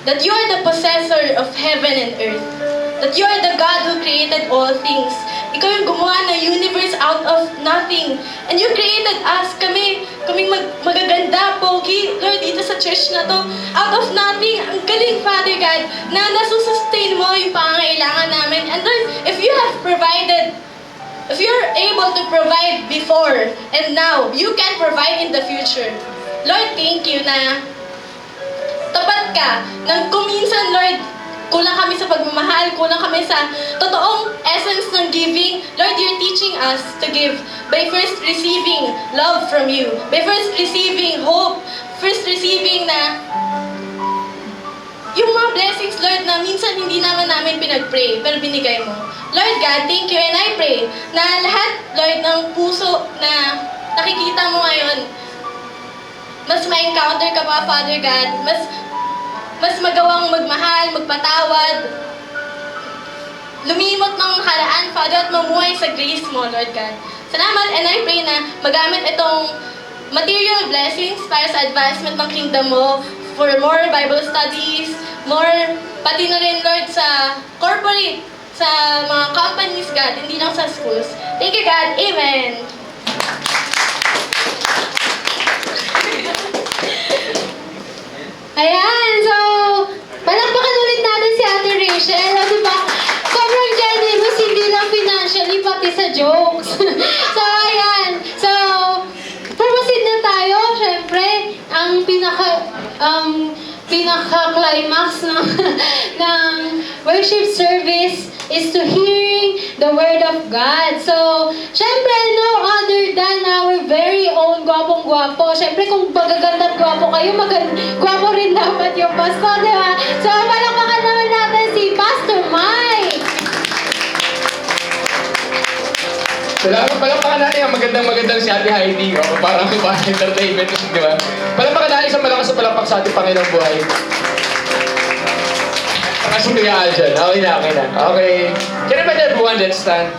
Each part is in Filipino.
that you are the possessor of heaven and earth, that you are the God who created all things. Ikaw yung gumawa ng universe out of nothing. And you created us, kaming magaganda, pogi, Lord, dito sa church na to, out of nothing. Ang galing, Father God, na nasusustain mo yung pangangailangan namin. And Lord, if you have provided, if you're able to provide before and now, you can provide in the future. Lord, thank you na tapat ka, nang kuminsan, Lord, kulang kami sa pagmamahal, kulang kami sa totoong essence ng giving. Lord, you're teaching us to give by first receiving love from you, by first receiving hope, first receiving na yung mga blessings, Lord, na minsan hindi namin pinag-pray, pero binigay mo. Lord God, thank you, and I pray na lahat, Lord, ng puso na nakikita mo ngayon, mas ma-encounter ka pa, Father God, mas magawang magmahal, magpatawad, lumimot ng nakaraan, Father, at mamuhay sa grace mo, Lord God. Salamat, and I pray na magamit itong material blessings para sa advancement ng kingdom mo, for more Bible studies, more, pati na rin, Lord, sa corporate, sa mga companies, God, hindi lang sa schools. Thank you, God. Amen. Ayan, so, palakpakan ulit natin si Ate Rachel. O, diba? Sobrang generous, hindi lang financially, pati sa jokes. So, ayan. So, proceed na tayo. Siyempre, ang pinaka-climax ng worship service is to hearing the Word of God. So, syempre, no other than our very own gwapong-gwapo. Syempre, kung magaganda at gwapo kayo, gwapo rin dapat yung pastor, di ba? So, palakpakan naman natin si Pastor Mike. Salamat, palakpakan natin ang magandang si Ate Heidi. O, parang entertainment, di ba? Palakpakan natin isang malakas sa palakpak sa ating Panginoong buhay. Kasi kaya dyan. Okay na. Okay. Can I invite everyone, let's stand.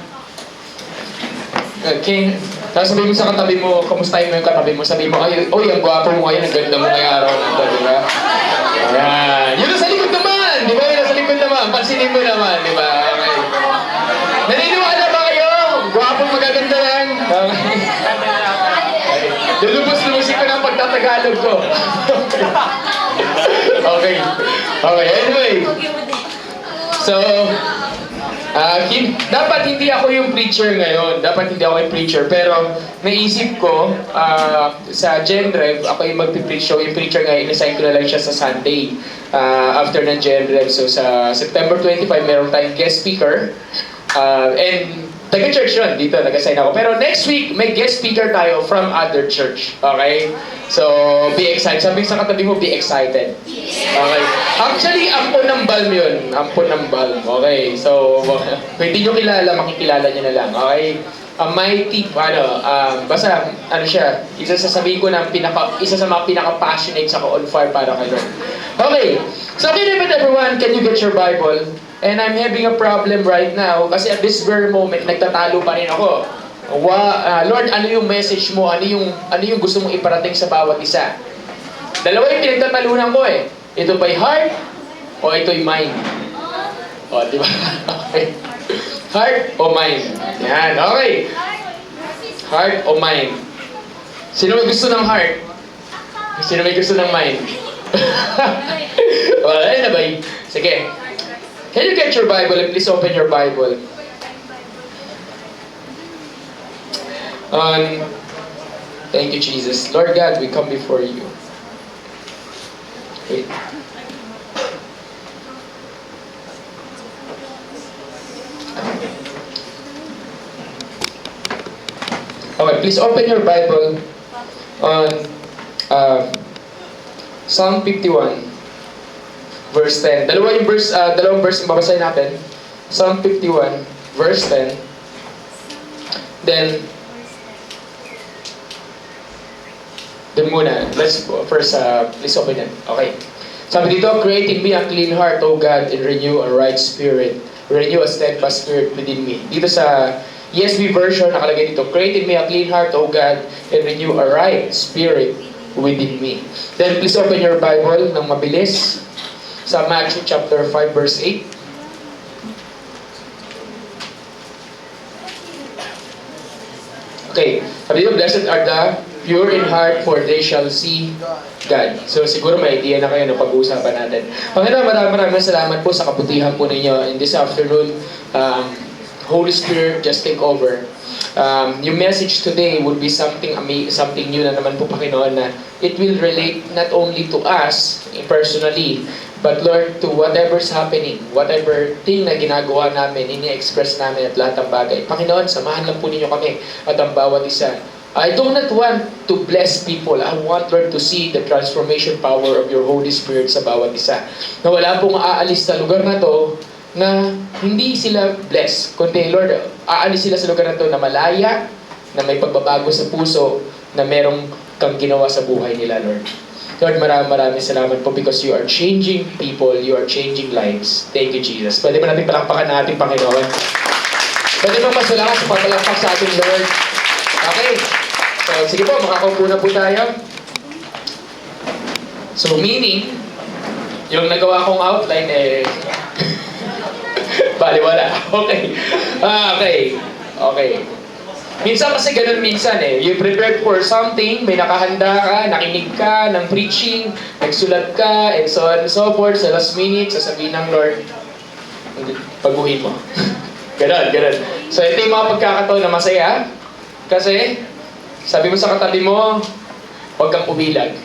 Okay. Tapos sabihin mo sa katabi mo, kamustahin mo yung katabi mo. Sabihin mo, ay, ang gwapo mo ngayon, ang ganda mo ngayong araw na ito, di ba? Ayan. Yun nasa likod naman, di ba? Yun nasa likod naman. Pansinin mo naman, di ba? Okay. Naniniwala ba kayo? Gwapong magaganda lang. Okay. Lulubos-lubusin ko ng pagtatagalog ko. Okay. Anyway. So, dapat hindi ako yung preacher ngayon. Pero naisip ko, sa Gen Rev, ako yung magpipreach. So, yung preacher ngayon, in-assign ko na lang siya sa Sunday. After ng Gen Rev. So, sa September 25, meron tayong guest speaker. And taga-church yun, dito, nag-assign ako. Pero next week, may guest speaker tayo from other church. Okay? So, be excited. Sabi sa katabi mo, be excited. Okay? Actually, ampon ng balm yun. Ampon ng balm. Okay? So, kung hindi nyo kilala, makikilala nyo na lang. Okay? My tip, basta, siya, sasabihin ko na isa sa mga pinaka-passionate sa on fire para kayo. Okay. So, everyone, can you get your Bible? And I'm having a problem right now kasi at this very moment, nagtatalo pa rin ako. Lord, ano yung message mo? Ano yung gusto mong iparating sa bawat isa? Dalawa yung pinagtatalunan ko eh. Ito ba'y heart o ito'y mind? O, di ba? Okay. Heart o mind? Yan, okay. Heart o mind? Sino may gusto ng heart? Sino may gusto ng mind? Wala na ba? Sige. Can you get your Bible and please open your Bible? Thank you, Jesus. Lord God, we come before you. Wait. Okay, please open your Bible on Psalm 51, verse 10. Dalawang verse ang babasahin natin. Psalm 51, verse 10. Then muna, let's go first, please open it. Okay. Sabi dito, create in me a clean heart, O God, and renew a right spirit. Renew a steadfast spirit within me. Dito sa ESV version, nakalagay dito, create in me a clean heart, O God, and renew a right spirit within me. Then please open your Bible ng mabilis sa Matthew chapter 5 verse 8. Okay, sabi dito, blessed are the pure in heart, for they shall see God. So siguro may idea na kayo na pag-uusapan natin. Panginoon, maraming salamat po sa kabutihan po ninyo in this afternoon. Holy Spirit, just take over. Yung message today would be something new na naman po, Panginoon, na it will relate not only to us personally, but Lord, to whatever's happening, whatever thing na ginagawa namin, ini-express namin at lahat ng bagay. Panginoon, samahan lang po ninyo kami at ang bawat isa. I do not want to bless people. I want, Lord, to see the transformation power of your Holy Spirit sa bawat isa. Na wala pong aalis sa lugar na to na hindi sila blessed. Kundi, Lord, aalis sila sa lugar na to na malaya, na may pagbabago sa puso, na merong kang ginawa sa buhay nila, Lord. Lord, maraming salamat po because you are changing people, you are changing lives. Thank you, Jesus. Pwede ba natin palakpakan natin, Panginoon? Pwede ba masalamat sa pagpalakpak sa ating Lord? Okay. So, sige po, makakaupo na po tayo. So, meaning, yung nagawa kong outline baliwala. Okay. Okay. Minsan kasi ganun minsan You prepared for something, may nakahanda ka, nakinig ka ng preaching, nagsulat ka, and so on and so forth. Sa last minute, sasabihin ng Lord, pag-uwi mo. Ganun. So ito yung mga pagkakataon na masaya. Kasi, sabi mo sa katabi mo, huwag kang umilag.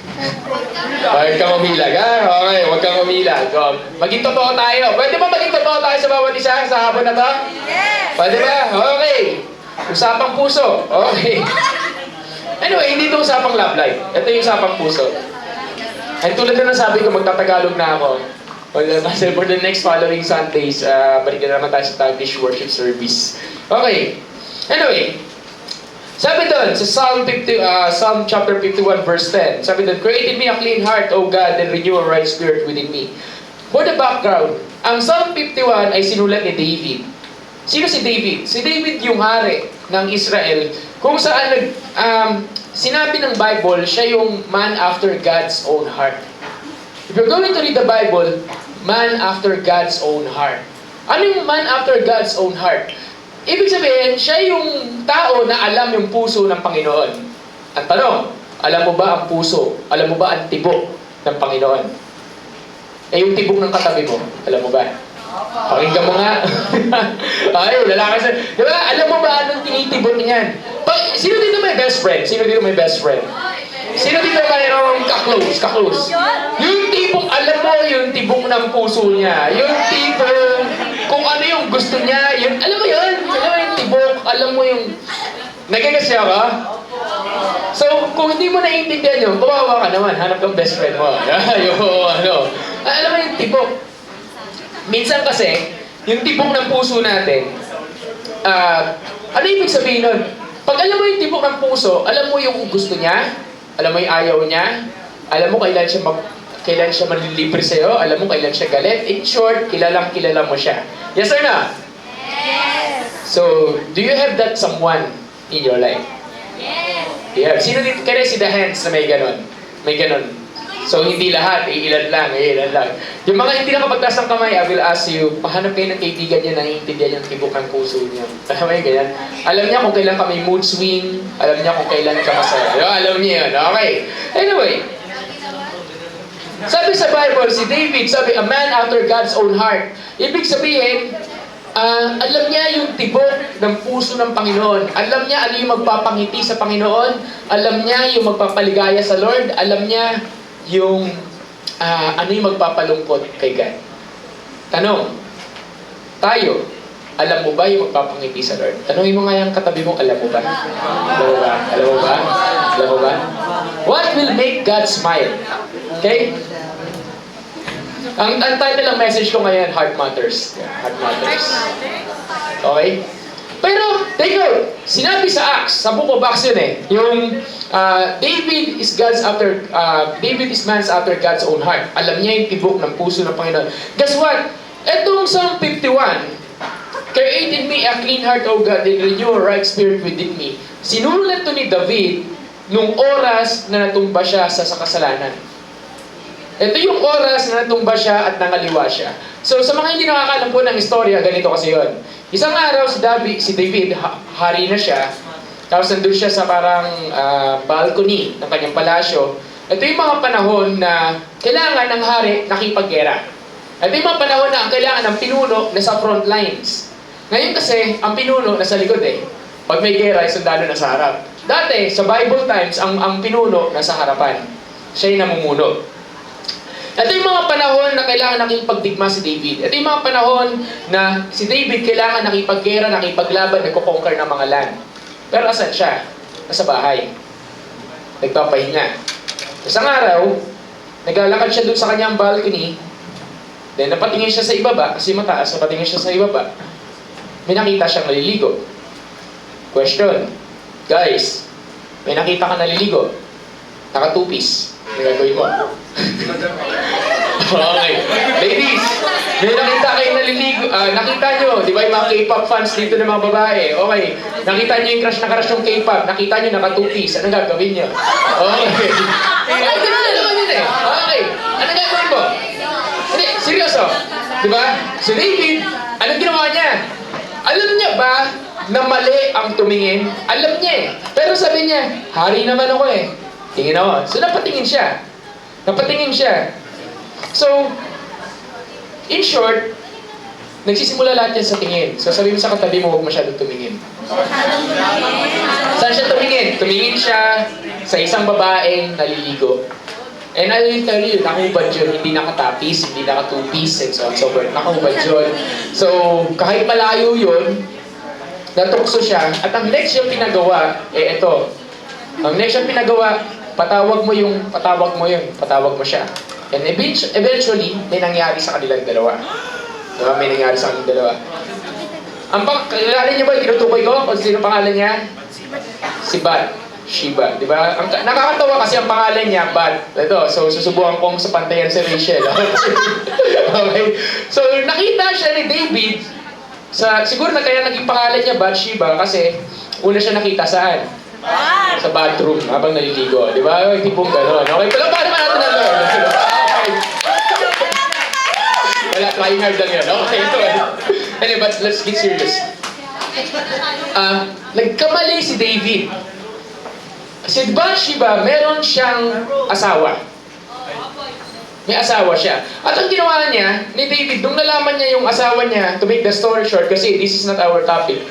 Huwag kang umilag, ha? Okay, huwag kang umilag. Maging totoo tayo. Pwede ba maging totoo tayo sa bawat isa sa hapon na to? Yes! Pwede ba? Okay. Usapang puso. Okay. Anyway, hindi ito usapang love life. Ito yung usapang puso. Ay tulad na nasabi ko, magtatagalog na ako. Kasi for the next following Sundays, balik na naman tayo sa Taglish worship service. Okay. Anyway, sabi doon, sa Psalm chapter 51 verse 10, sabi doon, create in me a clean heart, O God, and renew a right spirit within me. For the background, ang Psalm 51 ay sinulat ni David. Sino si David? Si David yung hari ng Israel, kung saan sinabi ng Bible, siya yung man after God's own heart. If you're going to read the Bible, man after God's own heart. Ano yung man after God's own heart? Ibig sabihin, siya yung tao na alam yung puso ng Panginoon. Ang tanong, alam mo ba ang puso? Alam mo ba ang tibok ng Panginoon? Yung tibok ng katabi mo, alam mo ba? Pakinggan mo nga. Ay, lalaki sa... Diba, alam mo ba anong tinitibok niyan? Sino dito may best friend? Sino dito may best friend? Sino dito mayroong ka-close? Yung tipong, alam mo, yung tibok ng puso niya. Yung tipong, kung ano yung gusto niya, yun, alam mo yun? Alam mo yung tibok, alam mo yung... Nagkagasya ka? So, kung hindi mo naiintindihan yun, kawawa ka naman, hanap kang best friend mo. Alam mo yung tibok. Minsan kasi, yung tibok ng puso natin, ano ibig sabihin nun? Pag alam mo yung tibok ng puso, alam mo yung gusto niya, alam mo yung ayaw niya, alam mo kailan siya manlilibre sa'yo, alam mo kailan siya galit. In short, kilala mo siya. Yes or no? Yes! So, do you have that someone in your life? Yes! Yeah. Sino dito? Can I see the hands na may ganon? May ganon. So, hindi lahat, ilan lang. Yung mga hindi nakapagtaas ng kamay, I will ask you, pahanap kayo ng kaibigan niya na naiintindihan yung tibok ng puso niya. Alam mo yung ganyan? Alam niya kung kailan ka may mood swing, alam niya kung kailan ka masaya. Alam niya yun, okay. Anyway, sabi sa Bible, si David, sabi, a man after God's own heart. Ibig sabihin, alam niya yung tibok ng puso ng Panginoon. Alam niya ano yung magpapangiti sa Panginoon. Alam niya yung magpapaligaya sa Lord. Alam niya yung ano yung magpapalungkot kay God. Tanong, tayo, alam mo ba yung magpapangiti sa Lord? Tanongin mo nga yung katabi mo, alam mo ba? Alam mo ba? What will make God smile? Okay? Ang title ng message ko ngayon, Heart Matters. Heart Matters. Okay? Pero, take note, sinabi sa Acts, sa book of Acts yun yung David is man's after God's own heart. Alam niya yung tibok ng puso ng Panginoon. Guess what? Etong Psalm 51, create in me a clean heart, O God, and renew a right spirit within me. Sinulat to ni David nung oras na natumba siya sa kasalanan. Ito yung oras na natumba siya at nangaliwa siya. So sa mga hindi nakakaalam po ng istorya, ganito kasi yon. Isang araw si David, hari na siya. Tapos nandun siya sa parang balcony ng kanyang palasyo. Ito yung mga panahon na kailangan ng hari nakipaggera. Ito yung mga panahon na ang kailangan ng pinuno na sa front lines. Ngayon kasi, ang pinuno nasa likod eh. Pag may gera, sundalo na sa harap. Dati, sa Bible times, ang pinuno nasa harapan. Siya yung namumuno. Ito yung mga panahon na kailangan nakipagdigma si David. Ito yung mga panahon na si David kailangan nakipaggera, nakipaglaban, nagko-conquer ng mga land. Pero asan siya? Nasa bahay. Nagpapahinga. Isang araw, naglalakad siya dun sa kanyang balcony. Then napatingin siya sa ibaba, kasi mataas, napatingin siya sa ibaba. May nakita siyang naliligo. Question. Guys, may nakita ka naliligo. Nakatupis. Ano gagawin mo? Okay. Ladies, may nakita kayong naliligo. Nakita nyo, di ba yung mga K-pop fans dito ng mga babae? Okay. Nakita nyo yung crush na crush yung K-pop. Nakita nyo nakatupis. Anong gagawin nyo? Okay. Ay, ganun na naman yun eh. Okay. Anong gagawin mo? Hindi, seryoso. Di ba? Si David, anong ginawa niya? Alam niya ba na mali ang tumingin? Alam niya eh. Pero sabi niya, hari naman ako eh. Tingin ako. So napatingin siya. Napatingin siya. So, in short, nagsisimula lahat yan sa tingin. So sabi mo sa katabi mo, huwag masyadong tumingin. Saan siya tumingin? Tumingin siya sa isang babaeng naliligo. And I will tell you, nakahubad yun, hindi nakatapis, hindi nakatupis, and so on, so forth. Nakahubad yun. So, kahit malayo yun, natukso siya, at ang next yung pinagawa, ito. Ang next yung pinagawa, patawag mo siya. And eventually, may nangyari sa kanilang dalawa. Diba? May nangyari sa kanilang dalawa. Kilala niyo ba, tinutukoy ko kung sino pangalan niya? Si Bat. Shiba, di ba? Nakakatawa kasi ang pangalan niya, Bat. Ito, so susubukan kong sa pantayan si Rachel. Okay? So, nakita siya ni David, siguro na kaya naging pangalan niya, Bat Shiba, kasi una siya nakita saan? Sa bathroom, habang naliligo. Di ba? Tipong gano'n. Okay, palaparan naman natin ang Lord. Okay. Wala, trying hard lang yun. Okay, ito. Anyway, but let's get serious. Nagkamali si David. Si Bathsheba, meron siyang asawa. May asawa siya. At ang ginawa niya, ni David, nung nalaman niya yung asawa niya, to make the story short, kasi this is not our topic,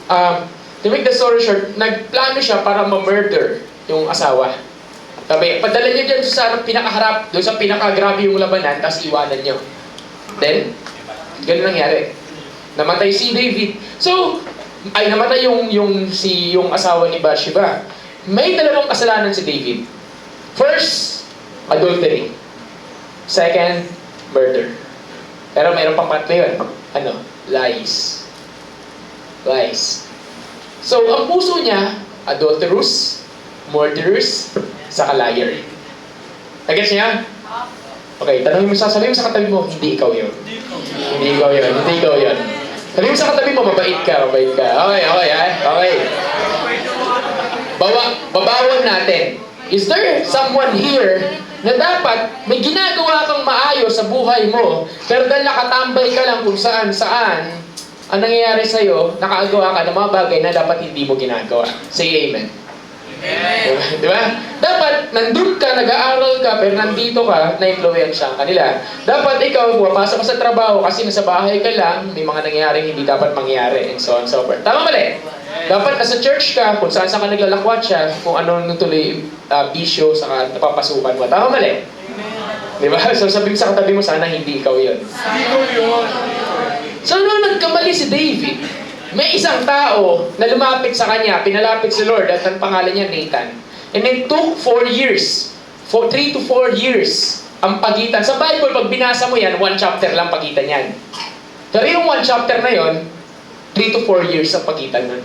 to make the story short, nagplano siya para ma-murder yung asawa. Sabi, padala niyo dyan sa pinakaharap, doon sa pinakagrabe yung labanan, tapos iwanan niyo. Then, ganun nangyari. Namatay si David. So, namatay yung asawa ni Bathsheba. May dalawang kasalanan si David. First, adultery. Second, murder. Pero mayroon pang patlo yun. Lies. Lies. So, ang puso niya, adulterous, murderers, saka liar. Nag-gets niya? Okay, sasabihin mo sa katabi mo, hindi ikaw yun. Hindi ikaw yun. Hindi ikaw yun. Sabihin mo sa katabi mo, mabait ka. Okay. Babawan natin. Is there someone here na dapat may ginagawa kang maayos sa buhay mo, pero dahil nakatambay ka lang kung saan, ang nangyayari sa'yo, nakagawa ka ng mga bagay na dapat hindi mo ginagawa. Say amen. Amen. Di ba? Dapat, nandun ka, nag-aaral ka, pero nandito ka, na-influensya kanila. Dapat ikaw, pumapasok ka sa trabaho kasi nasa bahay ka lang, may mga nangyayaring hindi dapat mangyari, and so on and so forth. Tama mali? Dapat nasa church ka, kung saan ka naglalakwat siya, kung ano tuloy bisyo sa napapasukan mo. Tama mali? Di ba? So sabihin sa katabi mo, sana hindi ikaw yun. So nung nagkamali si David, may isang tao na lumapit sa kanya, pinalapit si Lord, at ang pangalan niya Nathan. And it took 4 years, 3 to 4 years, ang pagitan. Sa Bible, pag binasa mo yan, 1 chapter lang pagitan yan. Pero yung 1 chapter na yon, 3 to 4 years ang pagitan nun.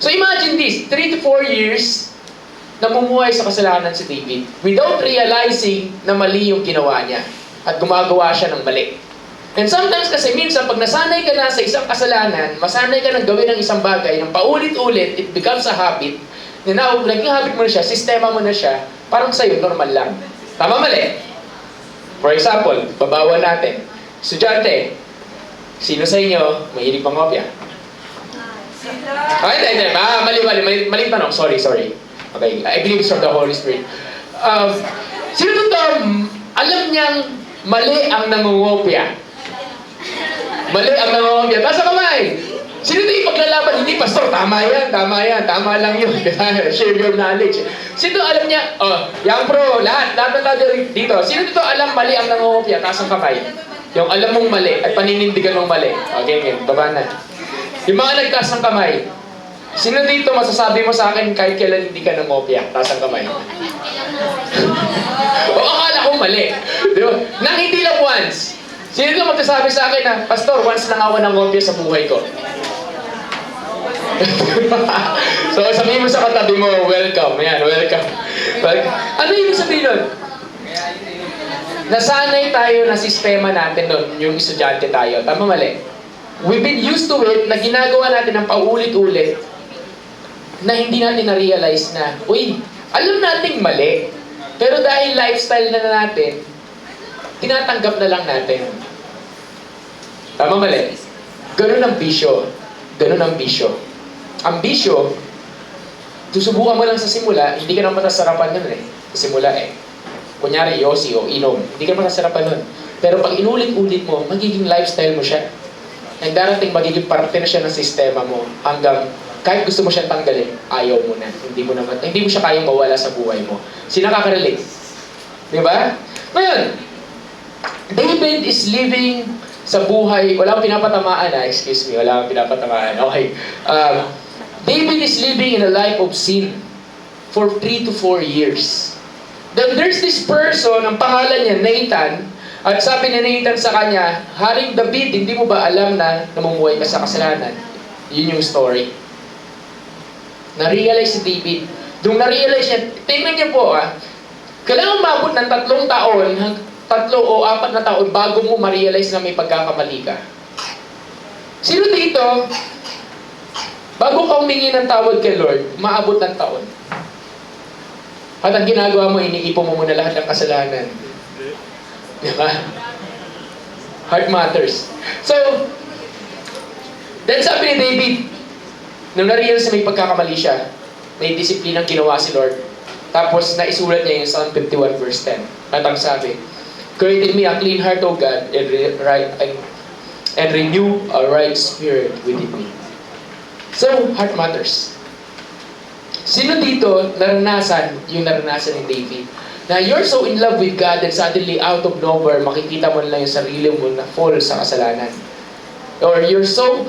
So imagine this, 3 to 4 years, namumuhay sa kasalanan si David without realizing na mali yung ginawa niya at gumagawa siya ng mali. And sometimes kasi minsan pag nasanay ka na sa isang kasalanan, masanay ka nang gawin ng isang bagay ng paulit-ulit, it becomes a habit. Naging habit mo na siya, sistema mo na siya, parang sa'yo normal lang. Tama mali? For example, babawan natin. Estudyante, sino sa inyo mahilig pangopya? Ay, hindi. Mali tanong. Sorry. Okay, I believe it's from the Holy Spirit. Sino dito alam niyang mali ang nangungopya? Mali ang nangungopya. Taas ang kamay. Sino dito ipaglalaban? Hindi, pastor, tama yan. Tama lang yun. Share your knowledge. Sino alam niya? Young pro, lahat ng tao dito. Sino dito alam mali ang nangungopya? Taas ang kamay. Yung alam mong mali at paninindigan mong mali. Okay, baba na. Yung mga nagtaas ng kamay, sino dito masasabi mo sa akin kahit kailan hindi ka nangopya? Taas ang kamay. O akala ko mali. Di ba? Nang hindi lang once. Sino dito magsasabi sa akin na, Pastor, once lang ako nangopya sa buhay ko? So sabihin mo sa katabi mo, welcome. Yan, welcome. Ano yung sabihin nun? Nasanay tayo na sistema natin nun, yung estudyante tayo. Tama mali? We've been used to it na ginagawa natin ng paulit-ulit na hindi natin na-realize na, alam nating mali. Pero dahil lifestyle na natin, tinatanggap na lang natin. Tama mali? Ganun ang bisyo. Ang bisyo, susubukan mo lang sa simula, hindi ka naman masasarapan nun Sa simula Kunyari, yosi o inom, hindi ka masasarapan nun. Pero pag inulit-ulit mo, magiging lifestyle mo siya. Ang darating magiging parte na siya ng sistema mo hanggang kahit gusto mo siyang tanggalin, ayaw mo na. Hindi mo siya kayang mawala sa buhay mo. Sino nakaka-relate? Di ba? Ngayon, David is living sa buhay, wala akong pinapatamaan excuse me, wala akong pinapatamaan. Okay. David is living in a life of sin for 3 to 4 years. Then there's this person, ang pangalan niya, Nathan, at sabi ni Nathan sa kanya, Haring David, hindi mo ba alam na namumuhay ka sa kasalanan? Yun yung story. Na-realize si David. Nung na-realize niya, tingnan niyo po kailangan umabot ng 3 taon, 3 o 4 na taon bago mo ma-realize na may pagkakamali ka. Sino dito, bago ka humingi ng tawad kay Lord, maabot ng taon? At ang ginagawa mo, iniipon mo muna lahat ng kasalanan. Diba? Heart matters. So, then sabi ni David, nung na-realize na may pagkakamali siya, may disiplinang ginawa si Lord. Tapos, naisulat niya yung Psalm 51 verse 10. At ang sabi, Create in me a clean heart, O God, and renew a right spirit within me. So, heart matters. Sino dito naranasan yung naranasan ni David? Na you're so in love with God and suddenly out of nowhere, makikita mo lang yung sarili mo na fall sa kasalanan. Or you're so,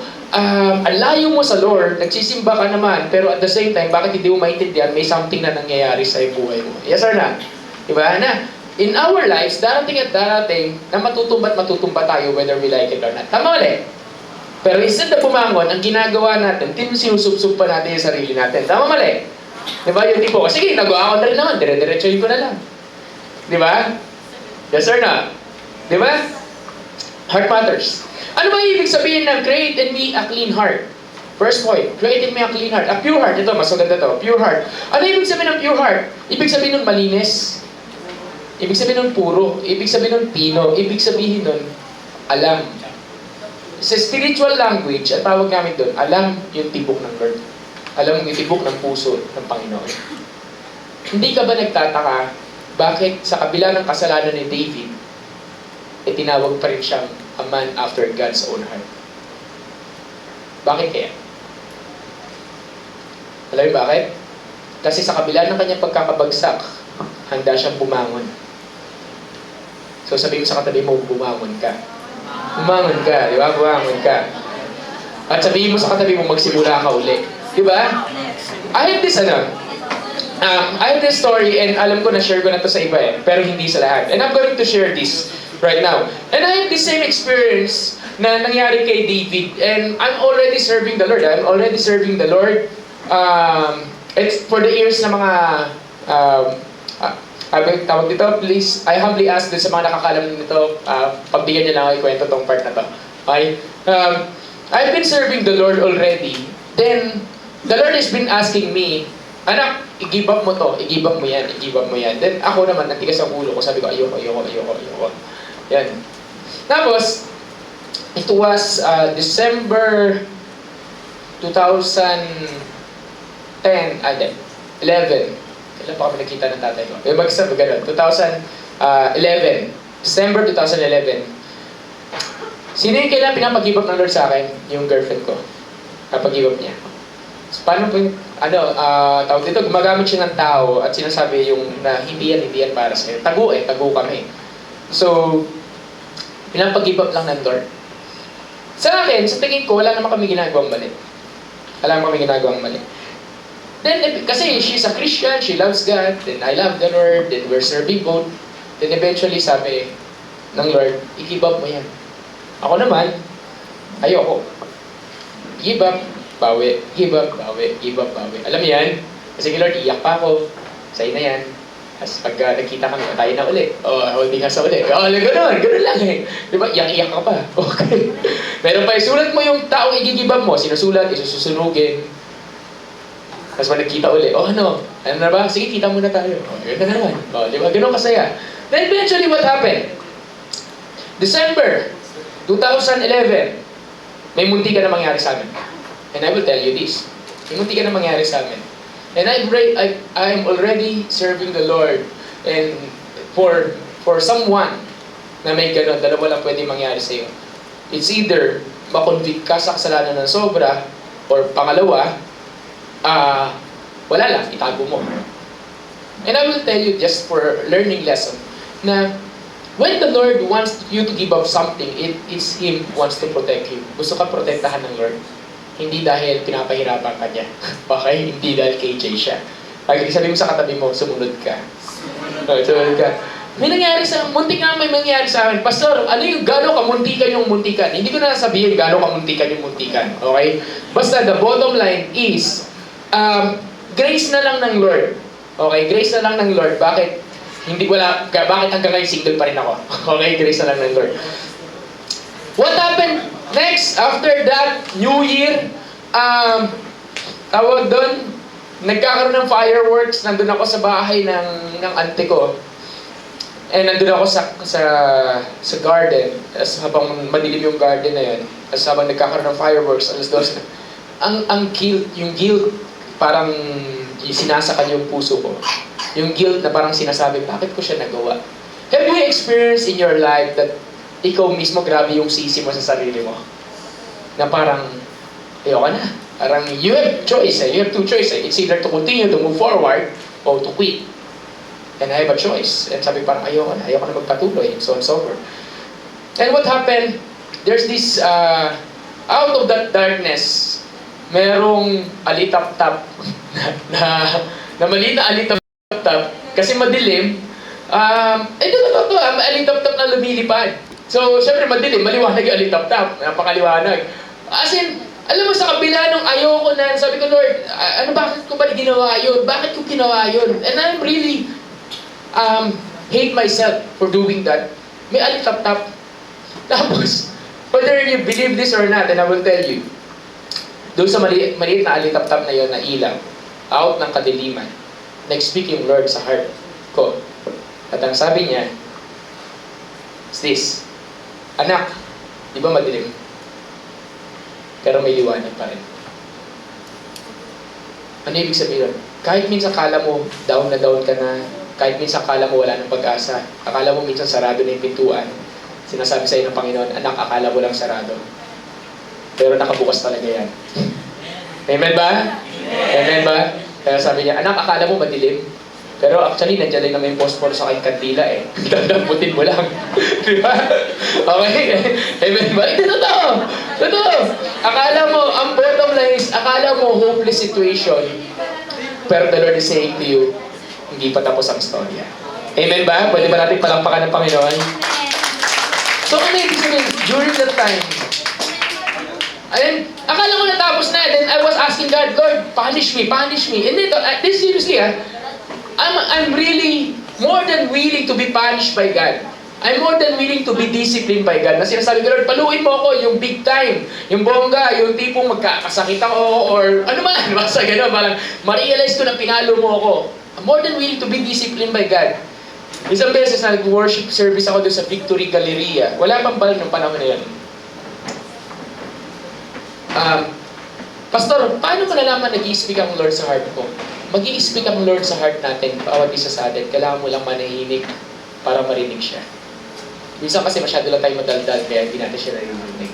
alayo mo sa Lord, nagsisimba ka naman, pero at the same time, bakit hindi mo maintindihan, may something na nangyayari sa buhay mo. Yes or not? Diba? Na, in our lives, darating at darating, na matutumba tayo whether we like it or not. Tama ulit. Pero instead na bumangon, ang ginagawa natin, sinusubsub pa natin yung sarili natin. Tama mali? Diba? Yung tipo, sige, nagawa ko na rin naman, dire-diretsoyin ko na lang. Diba? Yes or no? Diba? Heart matters. Ano ba ibig sabihin ng create in me a clean heart? First point, create in me a clean heart. A pure heart, ito, mas maganda to, pure heart. Ano ibig sabihin ng pure heart? Ibig sabihin nun malinis. Ibig sabihin nun puro. Ibig sabihin nun pino. Ibig sabihin nun alam. Sa spiritual language, ang tawag namin doon, alam yung tibok ng Lord. Alam yung tibok ng puso ng Panginoon. Hindi ka ba nagtataka bakit sa kabila ng kasalanan ni David, tinawag pa rin siyang a man after God's own heart? Bakit kaya? Alam mo bakit? Kasi sa kabila ng kanyang pagkakabagsak, handa siyang bumangon. So sabihin mo sa katabi mo, bumangon ka. Bumangon ka, di ba? Bumangon ka. At sabihin mo sa katabi mo, magsimula ka uli. Di ba? I have this story and alam ko na-share ko na to sa iba pero hindi sa lahat. And I'm going to share this right now. And I have the same experience na nangyari kay David. And I'm already serving the Lord. It's for the ears ng mga tawag dito, please, I humbly ask din sa mga nakakalam nito, pagbigyan niyo lang ako ikwento tong part na to. Okay? I've been serving the Lord already. Then, the Lord has been asking me, anak, i-give up mo to, i-give up mo yan, i-give up mo yan. Then ako naman, natigas ang ulo ko, sabi ko, ayoko. Yan. Tapos, it was December 2010, 11. Kailan pa kami nakita ng tatay ko? Basta gano'n, 2011. December 2011. Sino yung kailan pinapag-give up ng Lord sa akin? Yung girlfriend ko. Napag-give up niya. So, paano po yung, tawag dito, gumagamit siya ng tao at sinasabi yung na hindi yan para sa'yo. Tago kami. So, pinapag-give up lang ng Lord. Sa akin, sa tingin ko, wala naman kami ginagawang mali. Then, kasi she's a Christian, she loves God, then I love the Lord, then we're serving both. Then eventually sabi ng Lord, i-give up mo yan. Ako naman, ayoko. Give up, bawi. Give up, bawi. Give up, bawi. Alam mo yan? Kasi Lord, iyak pa ako. Sa'yo na yan. Tapos pag nakita kami, tayo na ulit. Holding hands na ulit. Ganun lang eh. Di ba? Iyak ka pa. Okay. Meron pa, isulat mo yung taong i-give up mo. Sinusulat, isusunugin. Tapos pag nagkita ulit, ano na ba? Sige, kita muna tayo. Ganda na naman. Di ba? Ganun kasaya. Then eventually, what happened? December 2011, may munti ka na mangyari sa amin. And I will tell you this. May munti ka na mangyari sa amin. And I'm already serving the Lord. And for someone na may gano'n, dalawa lang pwede mangyari sa iyo. It's either makonvict ka sa kasalanan ng sobra, or pangalawa, wala lang, itago mo. And I will tell you just for learning lesson, na when the Lord wants you to give up something, it's Him wants to protect you. Gusto ka protektahan ng Lord. Hindi dahil pinapahirapan ka niya. Okay? Hindi dahil KJ siya. Pag sabi mo sa katabi mo, sumunod ka. Sumunod ka. May muntik na may mangyari sa akin. Pastor, ano yung gano'ng kamuntikan yung muntikan? Hindi ko na sabihin gano'ng kamuntikan yung muntikan. Okay? Basta the bottom line is, grace na lang ng Lord. Okay? Grace na lang ng Lord. Bakit hanggang ngayon single pa rin ako? Okay? Grace na lang ng Lord. What happened next? After that, New Year, tawag doon, nagkakaroon ng fireworks. Nandun ako sa bahay ng auntie ko. And nandun ako sa garden. Tapos habang madilim yung garden na yun, tapos habang nagkakaroon ng fireworks, alas 12, yung guilt, parang sinasakal yung puso ko. Yung guilt na parang sinasabi, bakit ko siya nagawa? Have you experienced in your life that ikaw mismo grabe yung sisi mo sa sarili mo? Na parang, ayoko na. Parang you have choice You have two choices It's either to continue to move forward or to quit. And I have a choice. And sabi parang ayoko na magpatuloy. So on and so forth. And what happened? There's this, out of that darkness, merong alitap-tap na maliit na alitap-tap kasi madilim. Alitap-tap na lumilipad. So, syempre madilim, maliwanag yung alitap-tap. Napakaliwanag. As in, alam mo, sa kabila nung ayoko na, sabi ko, Lord, bakit ko ba ginawa yun? Bakit ko ginawa yun? And I'm really hate myself for doing that. May alitap-tap. Tapos, whether you believe this or not, and I will tell you, doon sa maliit na alitap-tap na yun, na ilaw, out ng kadiliman, nag-speak yung Lord sa heart ko. At ang sabi niya, is this, anak, di ba madilim? Pero may liwanag pa rin. Ano ibig sabihin? Kahit minsan kala mo down na down ka na, kahit minsan kala mo wala ng pag-asa, akala mo minsan sarado na yung pintuan, sinasabi sa iyo ng Panginoon, anak, akala mo lang sarado. Pero nakabukas talaga yan. Amen ba? Amen ba? Kaya sabi niya, anak, akala mo madilim. Pero actually, nandiyan lang naman yung phosphor sa aking kandila eh. Damputin mo lang. Di ba? Okay? Amen ba? Ito totoo. Totoo. Akala mo, ang bottom line is, akala mo hopeless situation. Pero the Lord is saying to you, hindi pa tapos ang storya. Amen ba? Pwede ba natin palampakan ng Panginoon? So, ano ibig sabihin? During that time, and akala ko natapos na. Then I was asking God, Lord, punish me. And then, this seriously, I'm really more than willing to be punished by God. I'm more than willing to be disciplined by God. Na sinasabi ko, Lord, paluin mo ako yung big time, yung bongga, yung tipong magkakasakit ako, or ano man, basta gano'n, parang ma-realize ko na pinalo mo ako. I'm more than willing to be disciplined by God. Isang beses na nag-worship service ako doon sa Victory Galleria. Wala pang pala ng panahon na yun. Pastor, paano mo nalaman nag-i-speak ang Lord sa heart ko? Mag-i-speak ang Lord sa heart natin, bawat isa sa atin. Kailangan mo lang manahimik para marinig siya. Minsan kasi masyado lang tayo madaldal, kaya hindi natin siya naririnig.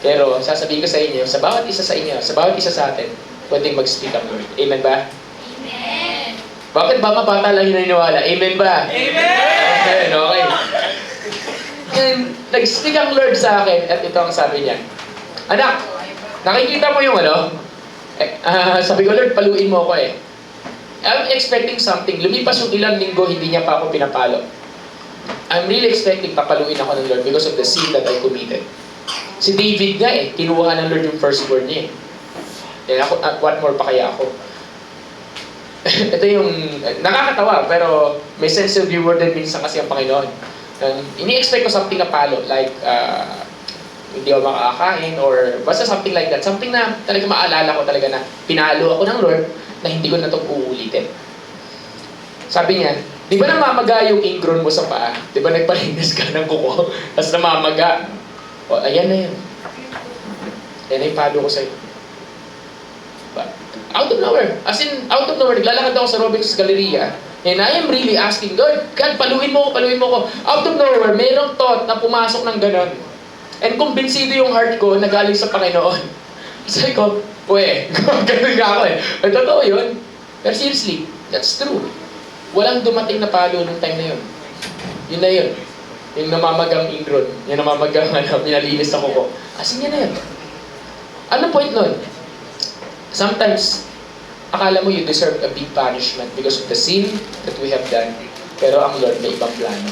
Pero sasabihin ko sa inyo, sa bawat isa sa inyo, sa bawat isa sa atin, pwedeng mag-speak ang Lord. Amen ba? Amen. Bakit ba mabata lang yung naniniwala? Amen ba? Amen! Okay. And nag-speak ang Lord sa akin at ito ang sabi niya. Anak, nakikita mo yung ano? Sabi ko, Lord, paluin mo ako eh. I'm expecting something. Lumipas yung ilang linggo, hindi niya pa ako pinapalo. I'm really expecting papaluin ako ng Lord because of the sin that I committed. Si David nga eh, kinuha ng Lord yung firstborn niya eh. And ako, what more pa kaya ako? Ito yung nakakatawa, pero may sense of reward din minsan kasi ang Panginoon. Ini-expect ko something na palo, like hindi ako makakain or basta something like that. Something na talaga maalala ko talaga na pinalo ako ng Lord na hindi ko na ito uulitin. Sabi niya, di ba namamaga yung ingrown mo sa paa? Di ba nagpalinis ka ng kuko? Tapos namamaga. O, ayan na yan. Yan na yung palo ko sa'yo. Out of nowhere. As in, out of nowhere. Naglalakad ako sa Robinson's Galleria. And I am really asking, Lord, God, paluin mo ko. Out of nowhere, mayroong thought na pumasok ng ganon. And kumbinsido yung heart ko na galing sa Panginoon. Sabi ko, ganun nga ako eh. At totoo yun. Pero seriously, that's true. Walang dumating na palo nung time na yun. Yun na yun. Yung namamagang ingrown. Yung namamagang pinalinis ako ko. Asin yun na yun. Ano point nun? Sometimes, akala mo you deserve a big punishment because of the sin that we have done. Pero ang Lord may ibang plano.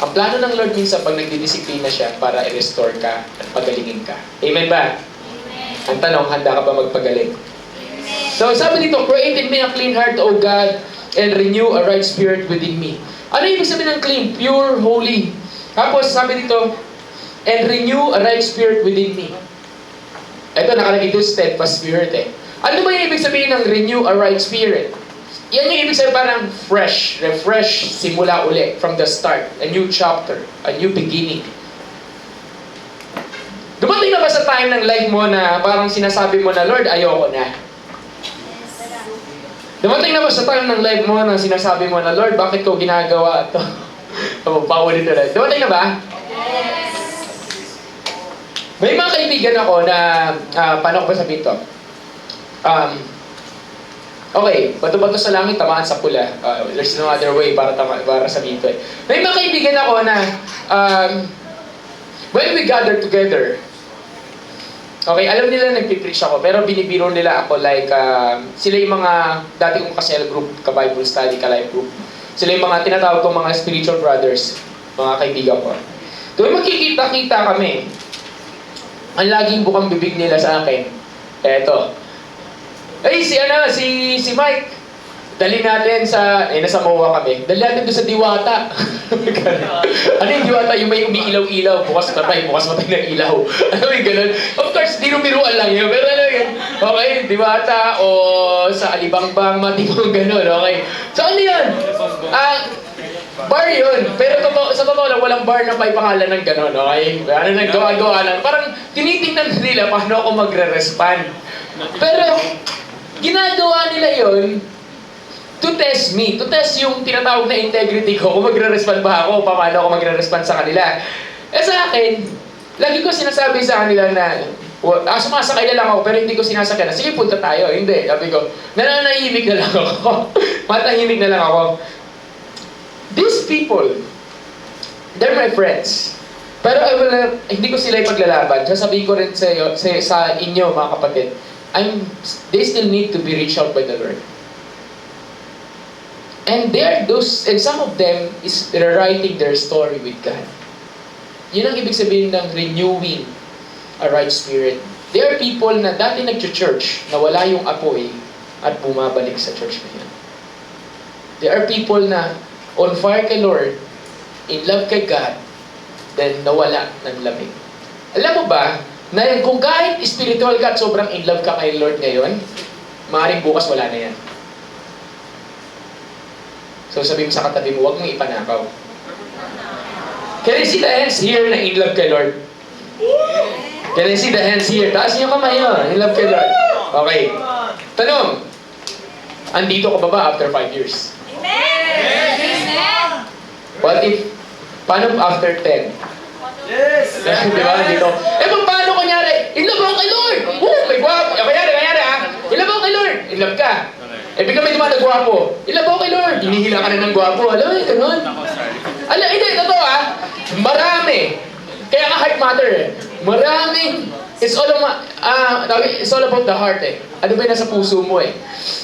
Ang plano ng Lord minsan pag nagdidisiplina siya para i-restore ka at pagalingin ka. Amen ba? Amen. Ang tanong, handa ka ba magpagaling? Amen. So sabi dito, create in me a clean heart, O God, and renew a right spirit within me. Ano ibig sabihin ng clean? Pure, holy. Tapos sabi dito, and renew a right spirit within me. Ito nakalagay dito, steadfast spirit eh. Ano ba yung ibig sabihin ng renew a right spirit? Yan yung ibig sabihin parang fresh, refresh, simula uli, from the start, a new chapter, a new beginning. Dumating na ba sa time ng life mo na parang sinasabi mo na, Lord, ayoko na? Dumating na ba sa time ng life mo na sinasabi mo na, Lord, bakit ko ginagawa ito? Paulit ulit. Dumating na ba? May mga kaibigan ako na, paano ko ba sabihin ito? Okay, bato-bato sa langit, tamaan sa pula. There's no other way para sabihin ito eh. May mga kaibigan ako na, when we gather together, okay, alam nila nagpipreach ako, pero binibiro nila ako like, sila yung mga dati kong ka-cell group, ka-Bible study, ka-life group. Sila yung mga tinatawag kong mga spiritual brothers, mga kaibigan ko. Tuwing magkikita-kita kami, ang laging bukang bibig nila sa akin, eto, si Mike, dali natin sa, nasa MOA kami, dali natin doon sa Diwata. Ano yung Diwata? Yung may umiilaw-ilaw, bukas matay ng ilaw. Ano yung ganun? Of course, biruan lang yun, pero ano yun? Okay, Diwata, o sa Alibangbang, matibong ganun, okay? So ano yun? Bar yun, pero sa totoo lang, walang bar na may pangalan ng gano'n, okay? Ano nang gawa-gawa lang. Parang tinitingnan nila paano ako magre-respond. Pero, ginagawa nila yun to test me, to test yung tinatawag na integrity ko, kung magre-respond ba ako, paano ako magre-respond sa kanila. Eh sa akin, lagi ko sinasabi sa kanila na, sumasakay na lang ako, pero hindi ko sinasakay na, sige, punta tayo. Hindi, sabi ko, nananahimik na lang ako. Matahimik na lang ako. These people, they're my friends. Pero hindi ko sila ipaglalaban. Sasabihin ko rin sa inyo, mga kapatid, they still need to be reached out by the Lord. And some of them is rewriting their story with God. Yun ang ibig sabihin ng renewing a right spirit. There are people na dati nag-church, na wala yung apoy, at bumabalik sa church na yun. There are people na on fire kay Lord, in love kay God, then nawala ng lamig. Alam mo ba, na kung kahit spiritual ka at sobrang in love ka kay Lord ngayon, maaaring bukas wala na yan. So sabihin mo sa katabi mo, huwag mong ipanakaw. Can I see the hands here na in love kay Lord? Can I see the hands here? Taas niyo kamay mo, in love kay Lord. Okay. Tanong, andito ka ba ba after 5 years? Amen! What if, paano after 10? Yes! Di ba? Dito. Paano kunyari? In love ako kay Lord! May guwapo. Kanyari ha? In love ako kay Lord! In love ka. Bigla may dumaan na guwapo. In love ako kay Lord! Hinihila ka na ng guwapo. Alam mo, ganun. Hindi, totoo ha? Marami. Kaya nga heart matter eh. Marami. It's all about the heart eh. Ano ba yung nasa puso mo eh?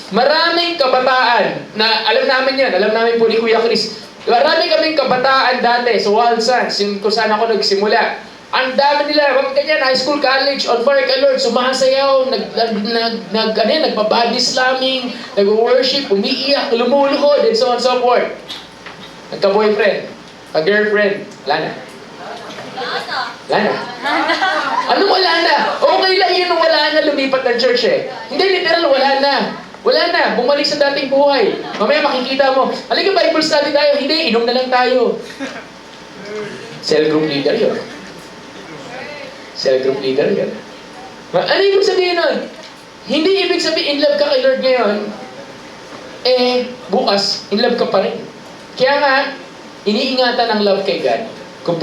Maraming kabataan na, alam namin po ni Kuya Chris, marami kaming kabataan dati sa Wild Sons, kung saan ako nagsimula. Ang dami nila, wag ganyan, high school, college, on fire ka Lord, sumasayaw, nagpa-body slamming, nag-worship, umiiyak, lumuluhod, and so on and so forth. Nagka-boyfriend, ka-girlfriend, wala na. Wala na. Anong wala na? Okay lang yun nung wala na lumipat ng church eh. Hindi, literal, wala na. Wala na. Bumalik sa dating buhay. Mamaya makikita mo, halika Bible study tayo. Hindi, inom na lang tayo. Cell group leader yun. Cell group leader yun. Ano ibig sabihin nun? Hindi ibig sabihin in love ka kay Lord ngayon, bukas, in love ka pa rin. Kaya nga, iniingatan ang love kay God. Kung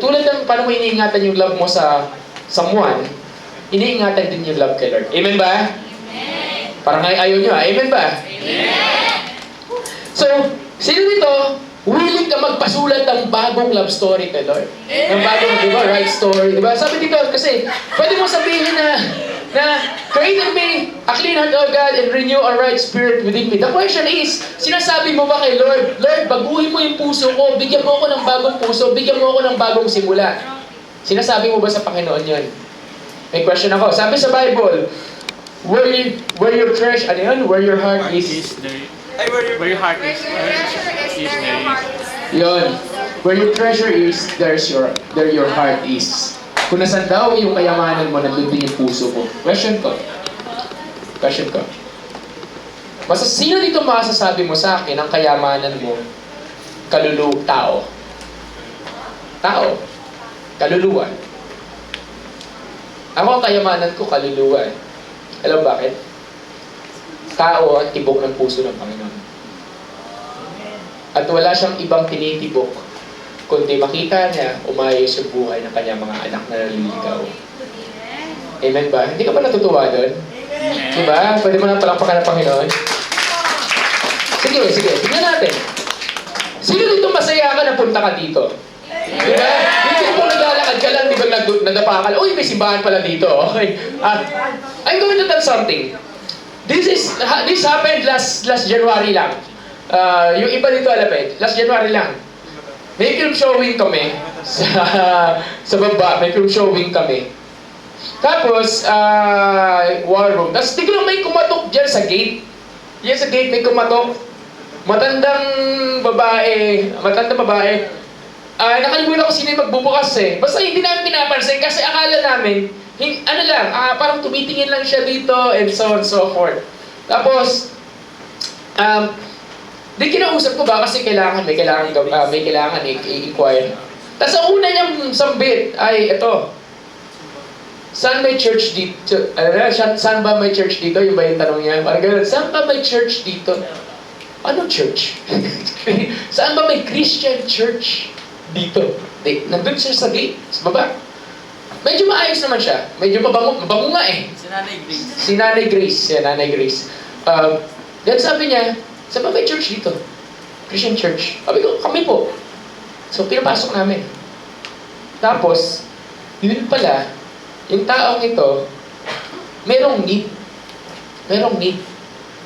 tulad ng paano mo iniingatan yung love mo sa someone, iniingatan din yung love kay Lord. Amen ba? Amen. Parang ayaw nyo, amen ba? Amen. So, sino dito, willing ka magpasulat ng bagong love story kay Lord? Ng bagong, di ba, right story, di ba? Sabi dito, kasi, pwede mo sabihin na create in me a clean heart, O God, and renew a right spirit within me. The question is, sinasabi mo ba kay Lord, Lord, baguhin mo yung puso ko, bigyan mo ako ng bagong puso, bigyan mo ako ng bagong simula. Sinasabi mo ba sa Panginoon yun? May question ako. Sabi sa Bible, where your treasure, where your heart is, Where your heart is, there is. yun. Where your treasure is, there your heart is. Kung nasan daw yung kayamanan mo, nandun din yung puso mo. Question ko. Sino dito masasabi mo sa akin ang kayamanan mo? Tao. Kaluluwa. Ako ang kayamanan ko, kaluluwa. Alam bakit? Tao ang tibok ng puso ng Panginoon. At wala siyang ibang tinitibok kundi makita niya umayos yung buhay ng kanyang mga anak na naliligaw. Amen ba? Hindi ka ba natutuwa doon? Diba? Pwede mo nang palakpakan ng Panginoon? Sige. Tignan natin. Sino dito masaya ka na punta ka dito? Diba? Hindi po naglalakad ka lang, di ba nadapa ka lang, uy, may simbahan pala dito. Okay. I'm going to tell something. This happened last January lang. Yung iba dito alam last January lang. May film showing kami sa baba, may film showing kami. Tapos, war room. Tapos tignan may kumatok dyan sa gate. Yan sa gate may kumatok. Matandang babae. Nakalimutan ko sino yung magbubukas eh. Basta hindi namin pinapansin kasi akala namin, parang tumitingin lang siya dito and so on and so forth. Tapos, di kinausap ko ba kasi may kailangan i-inquire. Tapos ang una niyang sambit ay ito. Saan may church dito? Saan ba may church dito? Yung ba yung tanong niya? Parang gano'n, saan ba may church dito? Ano church? Saan ba may Christian church dito? Nandun siya sa gate, sa baba. Medyo maayos naman siya. Medyo mabango nga eh. Si Nanay Grace. Then sabi niya, saan ba may church dito? Christian church. Sabi ko, kami po. So, pinapasok namin. Tapos, yun pala, yung taong ito, merong need.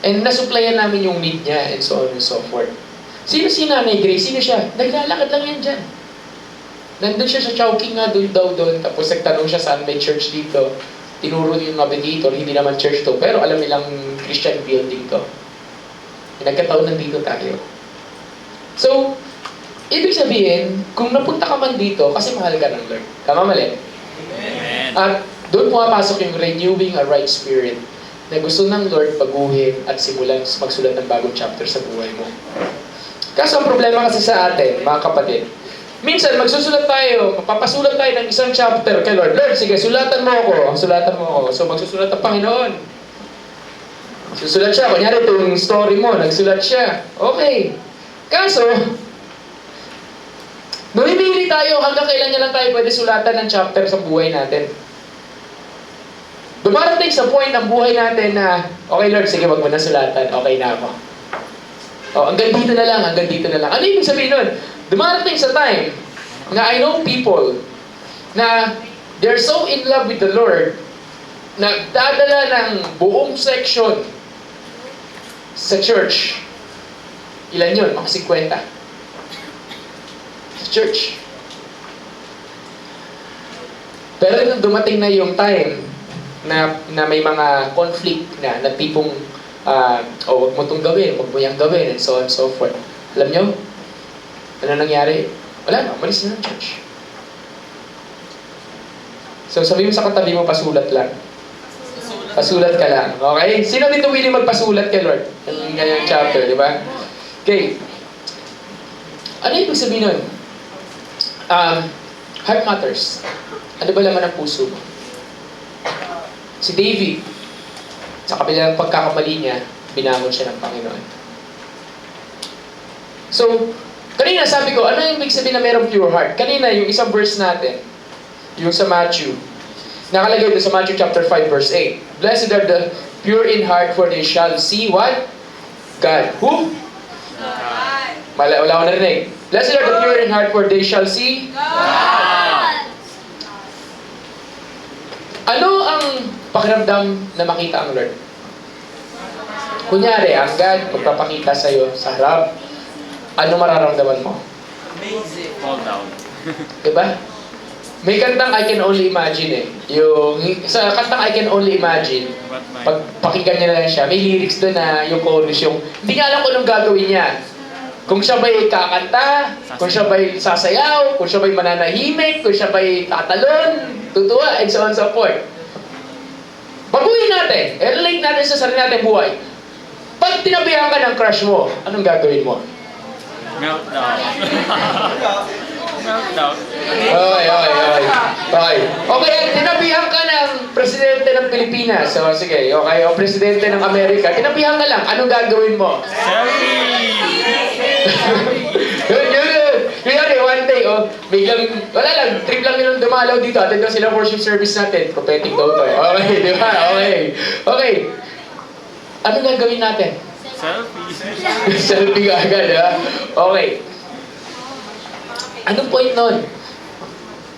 And nasupplyan namin yung need niya and so on and so forth. Sino si Nanay Grace? Sino siya? Naglalakad lang yan dyan. Nandun siya sa Chowking nga doon. Tapos nagtanong siya saan may church dito. Tinuro yung navigator, hindi naman church to. Pero alam nilang Christian building to. Nagkataon nandito tayo. So, Ibig sabihin, kung napunta ka man dito, kasi mahal ka ng Lord. Tama mali? Amen. At doon pumapasok yung renewing a right spirit na gusto ng Lord baguhin at simulan magsulat ng bagong chapter sa buhay mo. Kaso ang problema kasi sa atin, mga kapatid, minsan magsusulat tayo, mapapasulat tayo ng isang chapter kay Lord. Lord, sige, sulatan mo ako. Sulatan mo ako. So magsusulat ang Panginoon. Susulat siya. Kunyari ito yung story mo, nagsulat siya. Okay. Kaso, mamimili tayo hanggang kailan niya lang tayo pwede sulatan ng chapter sa buhay natin. Dumarating sa point ng buhay natin na, okay Lord, sige, wag mo na sulatan. Okay na ako. Hanggang dito na lang, hanggang dito na lang. Ano ibig sabihin nun? Dumarating sa time na I know people na they're so in love with the Lord na dadala ng buong section sa church. Ilan yun? Mga 50. Sa church. Pero nung dumating na yung time na may mga conflict na tipong wag mo itong gawin, wag mo yung gawin, and so on and so forth. Alam nyo? Ano nangyari? Wala na, umalis na ng church. So sabi mo sa katabi mo, pasulat lang. Pasulat ka lang. Okay? Sino dito willing magpasulat kay Lord? Yung ganyang chapter, di ba? Okay. Ano ibig sabihin nun? Heart matters. Ano ba laman ng puso mo? Si David, sa kabilang pagkakamali niya, binangon siya ng Panginoon. So, kanina sabi ko, ano yung ibig sabihin na mayroong pure heart? Kanina, yung isang verse natin, yung sa Matthew, nakalagay doon sa Matthew chapter 5 verse 8. Blessed are the pure in heart, for they shall see what? God. Who? Wala ko narinig. Blessed are the pure in heart, for they shall see God! Ano ang pakiramdam na makita ang Lord? Kunyari, ang God magpapakita sa'yo sa harap, ano mararamdaman mo? Fall down. Diba? May kantang I Can Only Imagine eh. Yung, sa kantang I Can Only Imagine, But my pag pakinggan niya na lang siya, may lyrics doon na yung chorus, yung hindi niya alam kung anong gagawin niya. Kung siya ba'y kakanta, kung siya ba'y sasayaw, kung siya ba'y mananahimik, kung siya ba'y tatalon, tutuwa, and so on and so forth. Baguhin natin, relate natin sa sarili natin buhay. Pag tinabihan ka ng crush mo, anong gagawin mo? meltdown. Meltdown. Okay, tinabihan ka ng presidente ng Pilipinas. So, sige, okay, o presidente ng Amerika, tinabihan ka lang, anong gagawin mo? Selfie! Yun. Kaya one day, biglang, wala lang, trip lang nilang dumalaw dito. Atin daw sila worship service natin. Prophetic daw to. Okay, di ba? Okay. Ano gagawin natin? Selfie. Selfie ka agad, ha? Okay. Anong point nun?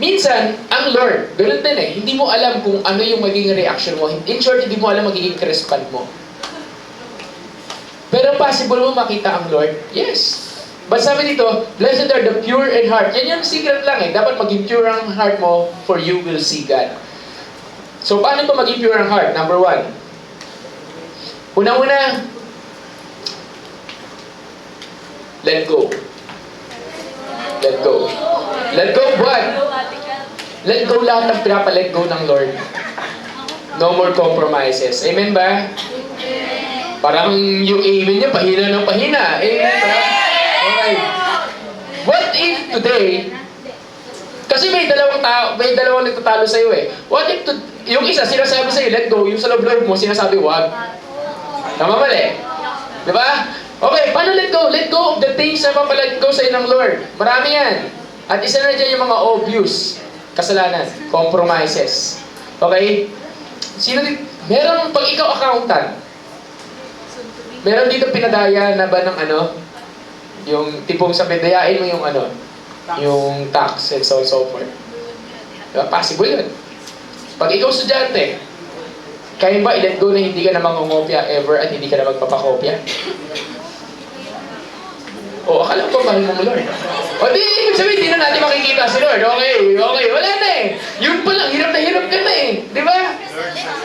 Minsan, ang Lord, ganun din eh, hindi mo alam kung ano yung magiging reaction mo. In short, hindi mo alam magiging respond mo. Pero possible mo makita ang Lord? Yes. But sabi dito, blessed are the pure in heart. Yan yung secret lang eh. Dapat maging pure ang heart mo, for you will see God. So, paano ba maging pure ang heart? Number 1. Unang-una, let go. Let go. Let go what? Let go lahat ng pinapa-let go ng Lord. No more compromises. Amen ba? Parang yung amen niya, pahina ng pahina. Amen ba? Okay. What if today, kasi may dalawang nagtatalo sa'yo eh. What if yung isa sinasabi sa'yo, let go, yung sa loob mo, sinasabi, wag. Tama mali? Diba? Okay, paano let go? Let go of the things na papalet go sa'yo ng Lord. Marami yan. At isa na dyan yung mga obvious kasalanan, compromises. Okay? Meron, pag ikaw accountant, meron dito pinadaya na ba ng yung tipong sabi, dayain mo yung yung tax and so on so forth. Diba? Possible yun. Pag ikaw estudyante, kaya ba i-let go na hindi ka na mangungopia ever at hindi ka na magpapakopia? Akala ko mahal mo Lord. Di, ibig sabihin, hindi na natin makikita si Lord. Okay, wala na eh. Yun pa lang, hirap ka na eh. Di ba?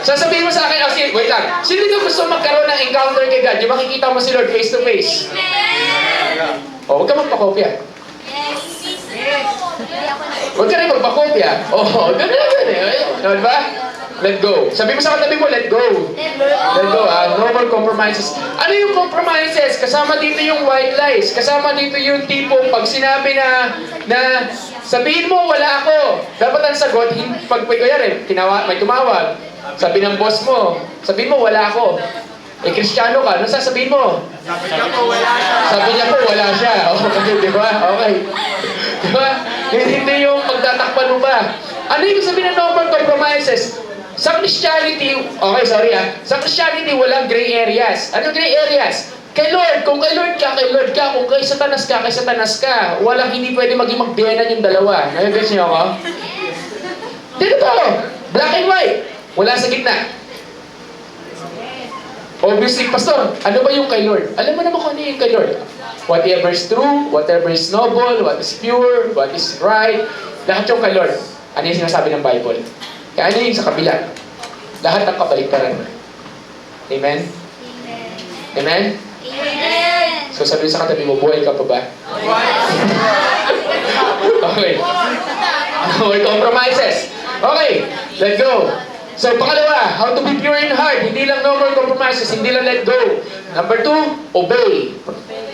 Sasabihin mo sa akin, wait lang, sino dito gusto magkaroon ng encounter kay God? Yung makikita mo si Lord face to face. Huwag ka magpakopya. Huwag ka rin magpakopya. Oo, ganun lang yun eh. Diba ba? Let go. Sabi mo sa katabi mo, let go. Let go, no more compromises. Ano yung compromises? Kasama dito yung white lies. Kasama dito yung tipong pag sinabi na sabihin mo, wala ako. Dapat ang sagot, pag may tumawag. Sabi ng boss mo, sabihin mo, wala ako. Eh, Kristiyano ka, ano sasabihin mo? Sabi niya po, wala siya. Sabi niya po, wala siya. Okay, di ba? Okay. Di ba? Hindi yung magtatakpan mo ba? Ano yung sabihin ng no more compromises? Sa Christianity, okay, sorry sa Christianity, walang gray areas. Ano gray areas? Kay Lord, kung kay Lord ka, kay Lord ka. Kung kay Satanas ka, kay Satanas ka. Walang hindi pwede maging magbiyanan yung dalawa. Nagagets niyo ako? Dito to. Black and white. Wala sa gitna. Obviously, Pastor, ano ba yung kay Lord? Alam mo naman kung ano yung kay Lord. Whatever is true, whatever is noble, what is pure, what is right, lahat yung kay Lord. Ano yung sinasabi ng Bible? Kaya ano yung sa kabila? Lahat ng kabaliktaran. Amen? Amen? So sabi sa katabi mo, buhay ka pa ba? Okay. May compromises. Okay, let go. So pangalawa, how to be pure in heart. Hindi lang no more compromises, hindi lang let go. Number 2, obey.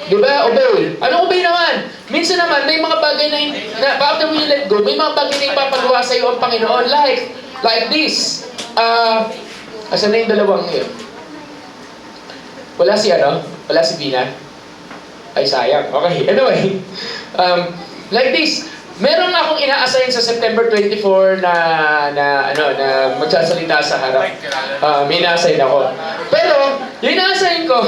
Diba? Obey. Ano obey naman? Minsan naman, may mga bagay na after we let go, may mga bagay na ipapagawa sa iyo ang Panginoon. Like this. Asan na yung dalawang yun? Wala si Bina? Ay, sayang. Okay, anyway. Like this. Meron akong ina-assign sa September 24 na magsasalita sa harap. May ina-assign ako. Pero, yung ina-assign ko,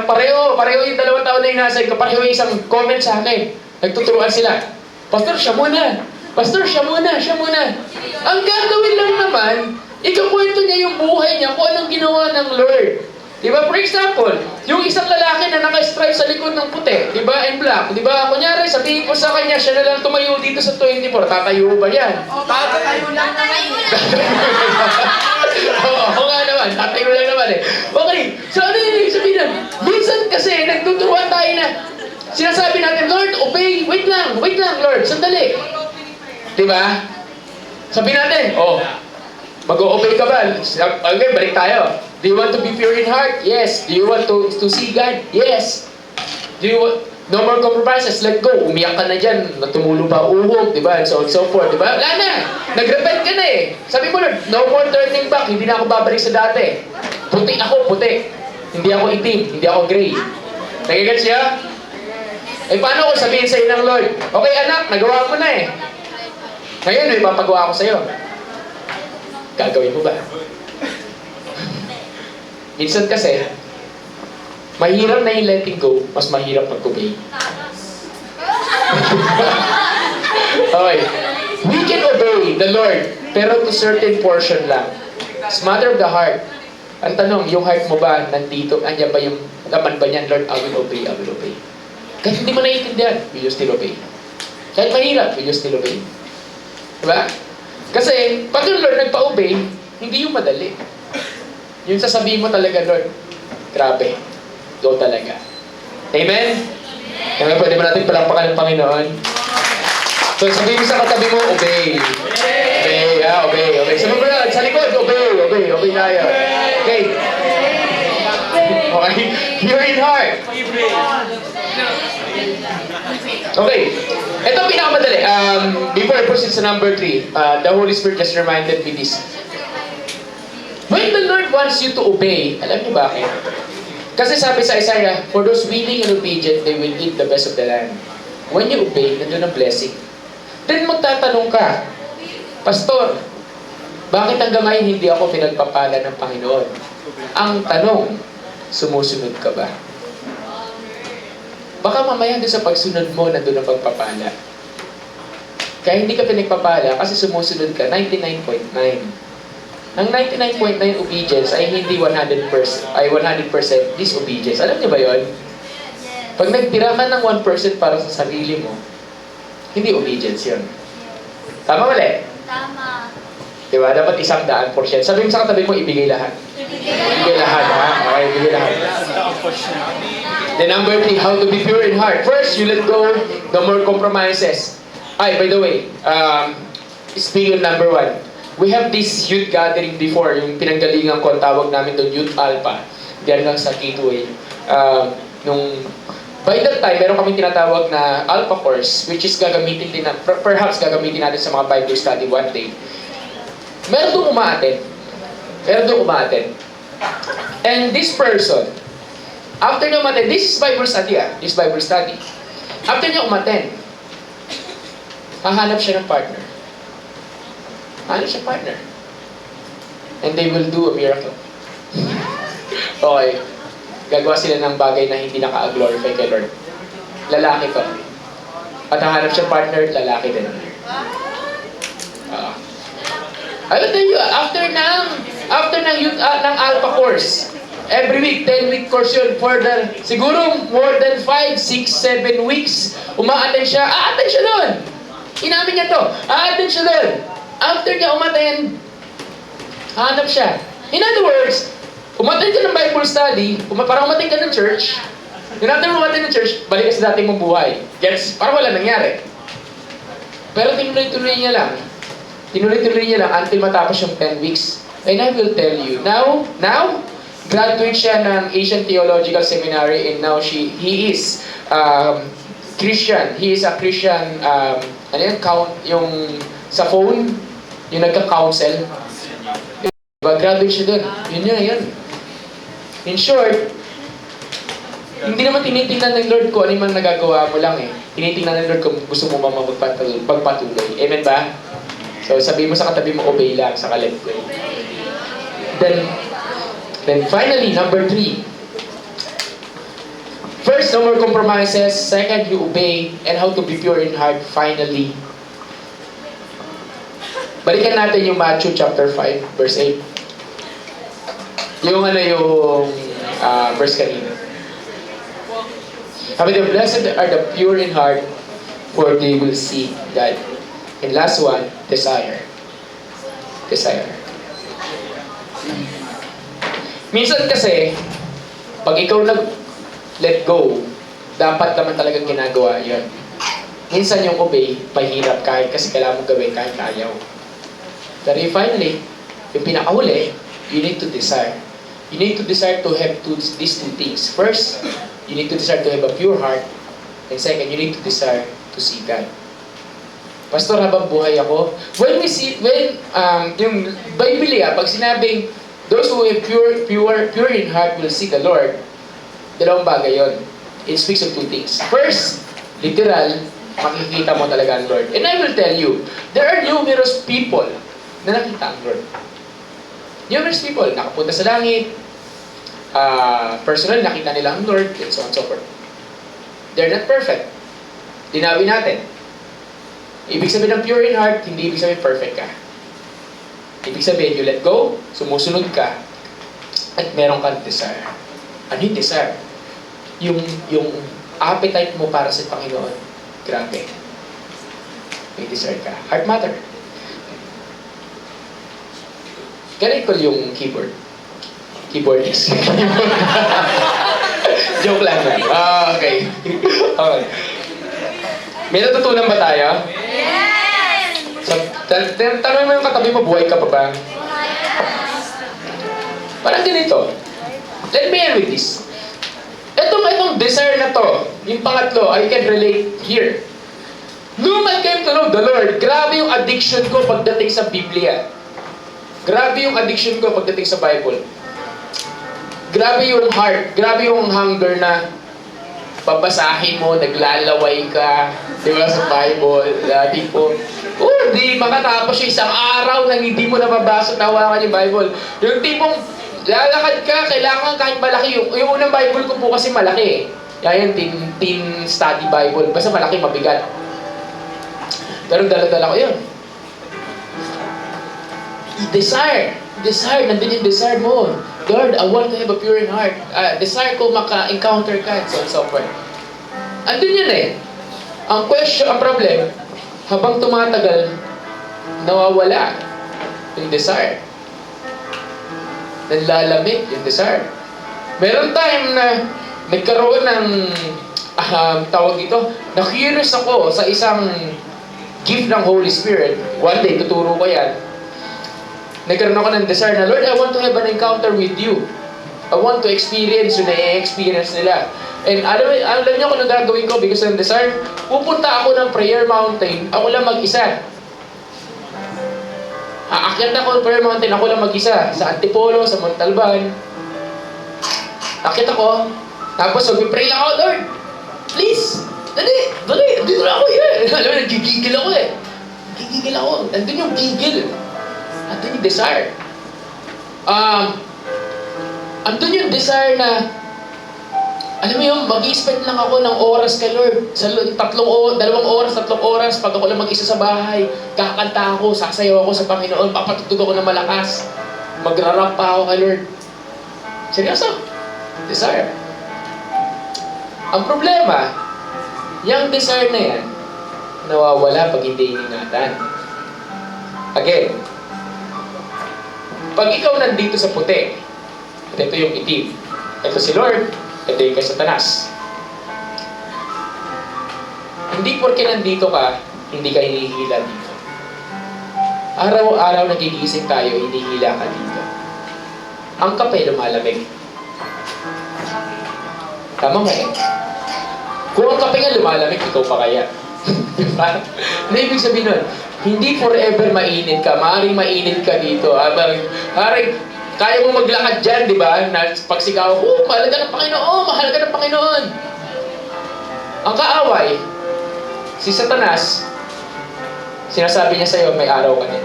pareho yung 2 taon na ina-assign ko, pareho yung isang comment sa akin. Nagtuturuan sila. Pastor, siya muna. Pastor, siya muna. Ang gagawin lang naman, ikakwento niya yung buhay niya kung anong ginawa ng Lord. Diba? For example, yung isang lalaki na naka-stripe sa likod ng puti, diba? And black, diba? Kunyari, sabihin ko sa kanya, siya na lang tumayo dito sa 24. Tatayo ba yan? Tatayo lang. Oo nga naman. Tatayo lang naman eh. Okay. So ano yung sabihin nun? Minsan kasi, nagtuturuan tayo na sinasabi natin, Lord, obey. Wait lang, Lord. Sandali. Diba? Sabihin natin, mag-o-obey ka ba? Okay, balik tayo. Do you want to be pure in heart? Yes. Do you want to see God? Yes. Do you want no more compromises? Let go. Umiyak ka na dyan. Tumulong pa uhog, di ba? And so on and so forth, di ba? Wala na. Nag-repent ka na eh. Sabi mo, Lord, no more turning back. Hindi na ako babalik sa dati. Puti ako, puti. Hindi ako itim. Hindi ako gray. Nagigets siya? Eh, paano ko sabihin sa'yo ng Lord? Okay, anak, nagawa mo na eh. Ngayon, may papagawa ko sa'yo. Gagawin mo ba? Minsan kasi, mahirap na yung letting go, mas mahirap mag-obey. Okay. We can obey the Lord, pero to certain portion lang. It's matter of the heart. Ang tanong, yung heart mo ba nandito? Andiyan ba yung laman ba niyan? Lord, I will obey, I will obey. Kahit hindi mo naiintindihan, will you still obey? Kahit mahirap, will you still obey? Diba? Kasi, pag yung Lord nagpa-obey, hindi yung madali. Yung sasabihin mo talaga, Lord, grabe. Go talaga. Amen? Kaya pwede ba natin palampakan ng Panginoon? So sabihin mo sa katabi mo, obey. Obey. Sumunod, sa likod, obey tayo. Okay. Okay. Pure in heart. Okay. Ito ang pinakamadali. Before I proceed sa number 3, the Holy Spirit just reminded me this. When the Lord wants you to obey, alam niyo bakit? Kasi sabi sa Isaiah, for those willing and obedient, they will eat the best of the land. When you obey, nandun ang blessing. Then magtatanong ka, Pastor, bakit hanggang ngayon hindi ako pinagpapala ng Panginoon? Ang tanong, sumusunod ka ba? Baka mamaya doon sa pagsunod mo, nandun ang pagpapala. Kaya hindi ka pinagpapala kasi sumusunod ka 99.9. Ang 99.9 obedience ay hindi 100% disobedience. Alam niyo ba yon? Pag nagtira ka ng 1% para sa sarili mo, hindi obedience yun. Tama mali? Tama. Diba? Dapat 100%. Sabi mo sa katabi mo, ibigay lahat. Ibigay lahat, ha? Okay, ibigay lahat. The number 3, how to be pure in heart. First, you let go, no more compromises. Ay, by the way, speaking of number 1, we have this youth gathering before, yung pinanggalingan ko, ang tawag namin doon, Youth Alpha. Diyan lang sa Gateway. By that time, meron kaming tinatawag na Alpha course, which is gagamitin din na, perhaps gagamitin natin sa mga Bible study one day. Meron doon umaaten. And this person, after niya umaten, this is Bible study. After niya umaten, hahanap siya ng partner. And they will do a miracle. Okay. Gagawa sila ng bagay na hindi naka-glorify kay Lord. Lalaki to. At hahanap siya partner, lalaki din. I will tell you, after ng youth, ng Alpha course, every week, 10-week course yun, siguro more than 5, 6, 7 weeks, umaattend siya, doon. Inamin niya to, aattend siya doon. After niya umattend, hanap siya. In other words, umattend ka ng Bible study, parang umattend ka ng church, after umattend ng church, balik ka sa dating mong buhay. Gets? Parang wala nangyari. Pero tinuloy-tuloy niya lang until matapos yung 10 weeks. And I will tell you, now, graduate siya ng Asian Theological Seminary and now he is Christian. He is a Christian, yung sa phone, yung nagka-counsel. Graduate siya dun. Yun. In short, hindi naman tinitingnan ng Lord kung ano yung nagagawa mo lang eh. Tinitingnan ng Lord kung gusto mo magpatuloy. Amen ba? So sabihin mo sa katabi mo, obey lang sa let go. Then finally, number 3. First, no more compromises. Second, you obey. And how to be pure in heart. Finally, balikan natin yung Matthew chapter 5, verse 8. Yung verse kanina. Sabi the blessed are the pure in heart, for they will see God. And last one, desire. Minsan kasi, pag ikaw let go, dapat naman talagang ginagawa yun. Minsan yung obey, mahirap kasi kailangan mo gawin kahit ayaw. Pero finally, yung pinakahuli, you need to desire. You need to desire to have these two things. First, you need to desire to have a pure heart. And second, you need to desire to see God. Pastor, habang buhay ako, when yung Bible pag sinabing, those who have pure in heart will see the Lord, dalawang bagay yun. It speaks of two things. First, literal, makikita mo talaga ang Lord. And I will tell you, there are numerous people na nakita ang Lord. Numerous people, nakapunta sa langit, personal, nakita nila ang Lord, and so on and so forth. They're not perfect. Dinawin natin. Ibig sabihin ng pure in heart, hindi ibig sabihin perfect ka. Ibig sabihin, you let go, sumusunod ka, at meron kang desire. Ano yung desire? Yung appetite mo para sa Panginoon, grabe. May desire ka. Heart matter. Ganit ko yung keyboard. Keyboardist. Joke lang na. Okay. May natutunan ba tayo? Yes! So, tanong mo yung katabi mo, buhay ka pa ba? Parang ganito. Let me end with this. Itong desire na to, yung pangatlo, I can relate here. Nung I came to know the Lord, grabe yung addiction ko pagdating sa Biblia. Grabe yung addiction ko pagdating sa Bible. Grabe yung heart, grabe yung hunger na babasahin mo, naglalaway ka, di ba, sa Bible, tipo, di makatapos yung isang araw na hindi mo nababasa, tawakan yung Bible. Yung tipong, lalakad ka, kailangan kahit malaki. Yung unang Bible ko po kasi malaki eh. Yan, teen study Bible. Basta malaki, mabigat. Pero dala-dala ko yun. Desire, nandun yung desire mo. Lord, I want to have a pure in heart. Desire ko maka-encounter ka, so on so forth. Andun yun eh. Ang problem, habang tumatagal, nawawala yung desire. Nalalamig yung desire. Meron time na nagkaroon ng tawag dito, na-curious ako sa isang gift ng Holy Spirit, one day, tuturo ko yan, nagkaroon ako ng desire na, Lord, I want to have an encounter with you. I want to experience yung na-experience nila. And alam niyo kung ano gagawin ko because of desire? Pupunta ako ng prayer mountain, ako lang mag-isa. Aakyat ako ng prayer mountain, ako lang mag-isa. Sa Antipolo, sa Montalban. Aakyat ako, tapos mag-pray lang ako, Lord, please, dali, dito na ako yan. Alam mo, nagigigil ako eh. Nagigigil ako. Andun yung gigil. Andun yung desire. Andun yung desire na, alam mo yung mag-i-spend lang ako ng oras kay Lord. Sa 2 oras, 3 oras, pag ako lang mag-isa sa bahay, kakanta ako, sasayaw ako sa Panginoon, papatutug ako ng malakas. Magra-rap pa ako kay Lord. Seryoso? Desire. Ang problema, yung desire na yan, nawawala pag hindi iningatan. Again, pag ikaw nandito sa puti, at ito yung itim, ito si Lord, ito yung kay Satanas. Hindi porke nandito ka, hindi ka hinihila dito. Araw-araw nagigising tayo, hinihila ka dito. Ang kape lumalamig. Tama nga eh. Kung ang kape nga lumalamig, ikaw pa kaya. Diba? Ano ibig sabihin nun? Hindi forever mainit ka. Maaaring mainit ka dito. Maaaring kaya mo maglakad dyan, di ba? Na pagsigaw, mahal ka ng Panginoon, mahal ka ng Panginoon. Ang kaaway, si Satanas, sinasabi niya sa'yo, may araw ka din.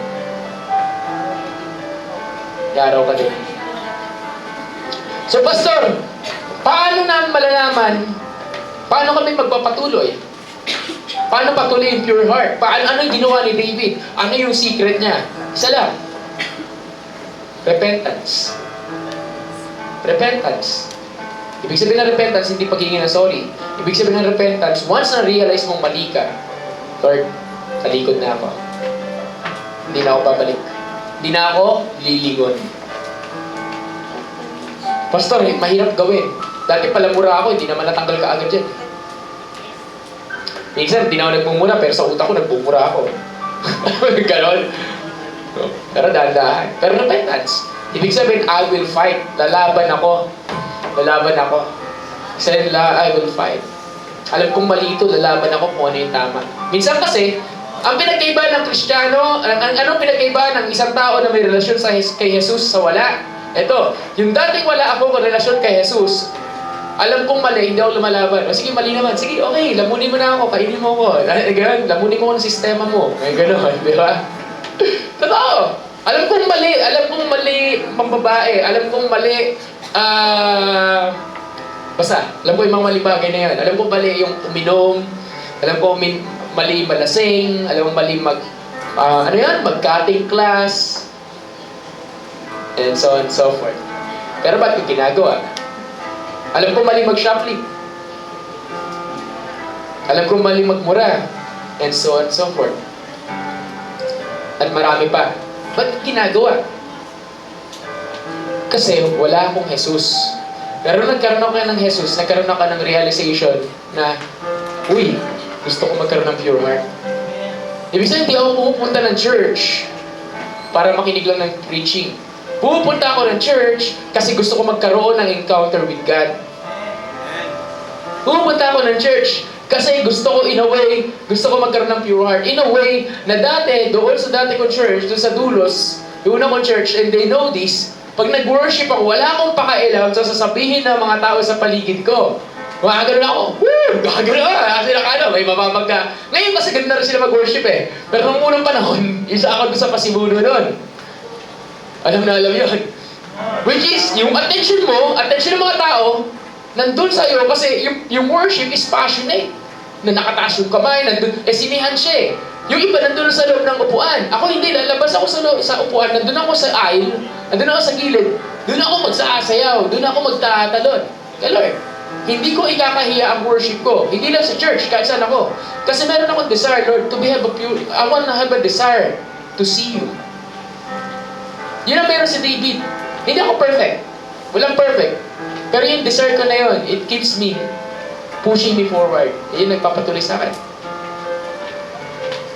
May araw ka din. So, Pastor, paano namin malalaman? Paano kami magpapatuloy? Paano patuloy yung pure heart? Ano yung ginawa ni David? Ano yung secret niya? Isa lang. Repentance. Repentance. Ibig sabihin ng repentance, hindi paghingi ng sorry. Ibig sabihin ng repentance, once na-realize mong mali ka, Lord, talikod na ako. Hindi na ako babalik. Hindi na ako lilingon. Pastor, mahirap gawin. Dati palamura ako, hindi naman natanggal ka agad dyan. Minsan, hindi na ako nagmumura, pero sa utak ko, nagbumura ako. Ganon. Pero dahan-dahan. Pero repentance. Ibig sabihin, I will fight. Lalaban ako. Lalaban ako. Sabi nila, I will fight. Alam kong mali ito, lalaban ako kung ano yung tama. Minsan kasi, ang pinagkaiba ng Kristiyano, anong pinagkaiba ng isang tao na may relasyon kay Jesus sa wala? Ito, yung dating wala ako relasyon kay Jesus, alam kong mali, hindi ako lumalaban. O sige, mali naman. Sige, okay, lamunin mo na ako, kainin mo ako. Ganun, lamunin mo ako ng sistema mo. May gano'n, di ba? Totoo. Alam kong mali, mambabae. Alam kong mali, basta, alam ko yung mga mali bagay na yan. Alam kong mali yung uminom. Alam kong mali malasing. Alam kong mali mag-cutting class. And so on and so forth. Pero ba't ko ginagawa? Alam kong mali mag-shoplift. Alam kong mali magmura. And so on and so forth. At marami pa. Ba't ginagawa? Kasi wala akong Jesus. Pero nagkaroon ako ng Jesus, nagkaroon ako ng realization na, uy, gusto ko magkaroon ng pure heart. Ibig sabihin, hindi ako pumupunta ng church para makinig lang ng preaching. Pupunta ako ng church kasi gusto ko magkaroon ng encounter with God. Pupunta ako ng church kasi gusto ko, in a way, gusto ko magkaroon ng pure heart. In a way, na dati, doon sa dati kong church, doon sa Dulos, doon akong church, and they know this, pag nag-worship ako, wala akong pakailam sa sasabihin ng mga tao sa paligid ko. Gagano ako, gagano ka, kasi may mamamagka. Ngayon kasi ganda rin sila mag-worship eh. Pero nung unang panahon, isa ako doon sa pasimuno doon. Alam yun. Which is, yung attention ng mga tao, nandun sa'yo kasi yung worship is passionate. Na nakataas yung kamay, nandun, sinihan siya eh. Yung iba nandun sa loob ng upuan. Ako hindi, lalabas ako sa upuan, nandun ako sa aisle, nandun ako sa gilid, doon ako magsasayaw, doon ako magtatalon. Kaya Lord, hindi ko ikakahiya ang worship ko. Hindi lang sa church, kahit saan ako. Kasi meron akong desire, Lord, I want to have a desire to see you. Yun ang meron si David. Hindi ako perfect. Walang perfect. Pero yung desire ko na yun, it keeps me pushing me forward. Yun nagpapatuloy sa akin.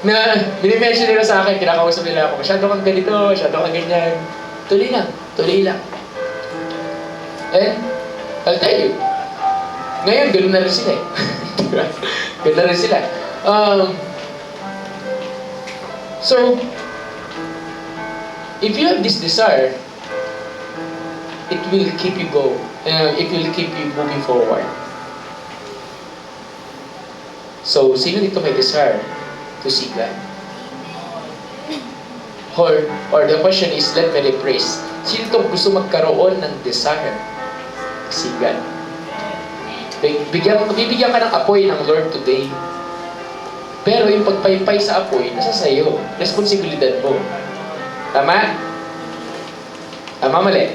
na minimension nila sa akin, kinakausap nila ako, masyado kang ganito, masyado kang ganyan. Tuloy lang. And, I'll tell you, ngayon, ganoon na rin sila eh. Ganoon na rin sila. So, if you have this desire, it will keep you it will keep you moving forward. So, sino dito may desire to see God? Or the question is, let me rephrase. Sino dito gusto magkaroon ng desire to see God? Bibigyan ka ng apoy ng Lord today. Pero yung pagpaypay sa apoy, nasa sayo. Responsibilidad mo. Tama? Tama, mali?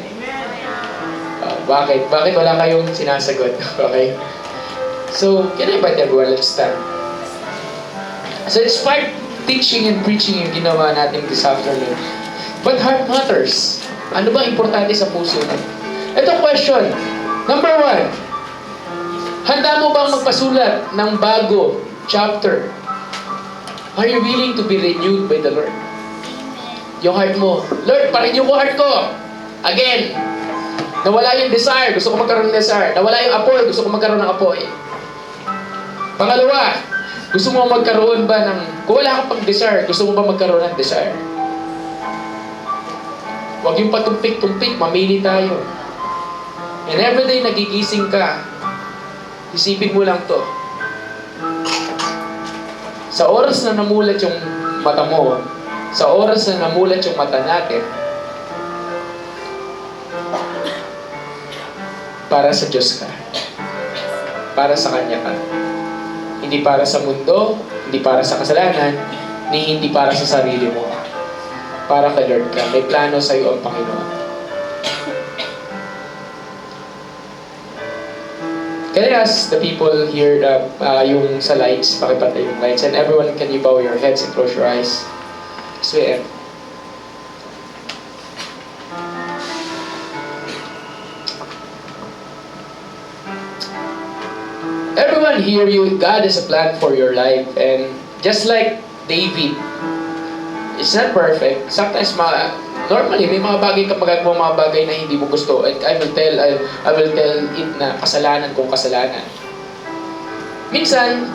Bakit? Bakit wala kayong sinasagot? Okay? So, can I invite everyone? Let's stand. So, inspired teaching and preaching yung ginawa natin this afternoon. But heart matters. Ano ba importante sa puso mo? Ito question. Number 1. Handa mo bang magpasulat ng bago chapter? Are you willing to be renewed by the Lord? Yung heart mo, Lord, pa-renew ko heart ko. Again, nawala yung desire, gusto ko magkaroon ng desire. Nawala yung apoy, gusto ko magkaroon ng apoy. Pangalawa, gusto mo magkaroon ba ng, kung wala kang pag-desire, gusto mo ba magkaroon ng desire? Huwag yung patumpik-tumpik, mamili tayo. And everyday nagigising ka, isipin mo lang to. Sa oras na namulat yung mata mo, sa oras na namulat yung mata natin, para sa Diyos ka. Para sa Kanya ka. Hindi para sa mundo, hindi para sa kasalanan, hindi para sa sarili mo. Para kay Lord ka. May plano sa iyo ang Panginoon. Can I ask the people here, yung sa lights, pakipatay yung lights, and everyone, can you bow your heads and close your eyes? So, yeah. Everyone here, God has a plan for your life, and just like David, it's not perfect. Sometimes, normally, may mga bagay ka magagawa, mga bagay na hindi mo gusto. And I will tell it na kasalanan kung kasalanan. Minsan,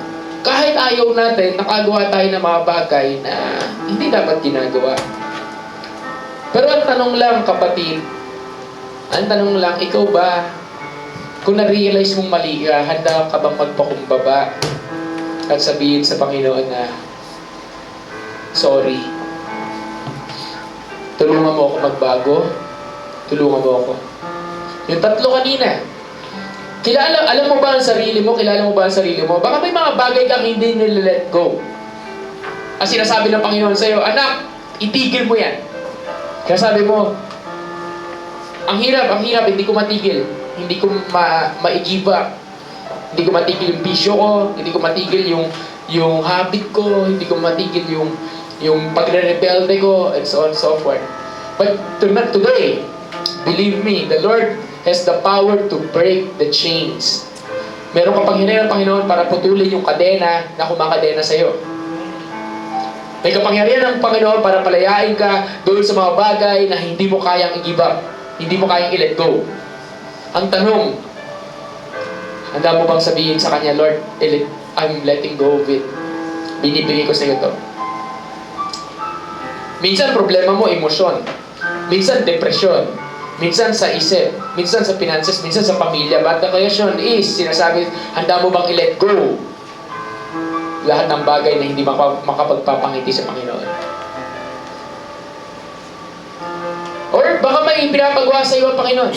kahit ayaw natin, nakagawa tayo ng mga bagay na hindi dapat ginagawa. Pero ang tanong lang, kapatid, ikaw ba, kung na-realize mong mali ka, handa ka bang magpakumbaba at sabihin sa Panginoon na, sorry, tulungan mo ako magbago. Tulungan mo ako. Yung tatlo kanina. Alam mo ba ang sarili mo? Kilala mo ba ang sarili mo? Baka may mga bagay kang hindi nila-let go. Ang sinasabi ng Panginoon sa'yo, anak, itigil mo yan. Kaya sabi mo, ang hirap, hindi ko matigil. Hindi ko ma-give up. Hindi ko matigil yung bisyo ko. Hindi ko matigil yung habit ko. Hindi ko matigil yung pagre-rebelde ko, and so on and so forth. But today, believe me, the Lord has the power to break the chains. Meron kang pangyarihan ng Panginoon para putulin yung kadena na kumakadena sa'yo. May kapangyarihan ng Panginoon para palayain ka doon sa mga bagay na hindi mo kayang i-give up. Hindi mo kayang i-let go. Ang tanong, handa mo bang sabihin sa Kanya, Lord, I'm letting go of it. Binibigay ko sa iyo to. Minsan problema mo, emosyon. Minsan depresyon. Minsan sa isip. Minsan sa finances. Minsan sa pamilya. But the question is, sinasabi, handa mo bang i-let go lahat ng bagay na hindi makapagpapangiti sa Panginoon? Or baka may pinapagawa sa iyo ang Panginoon.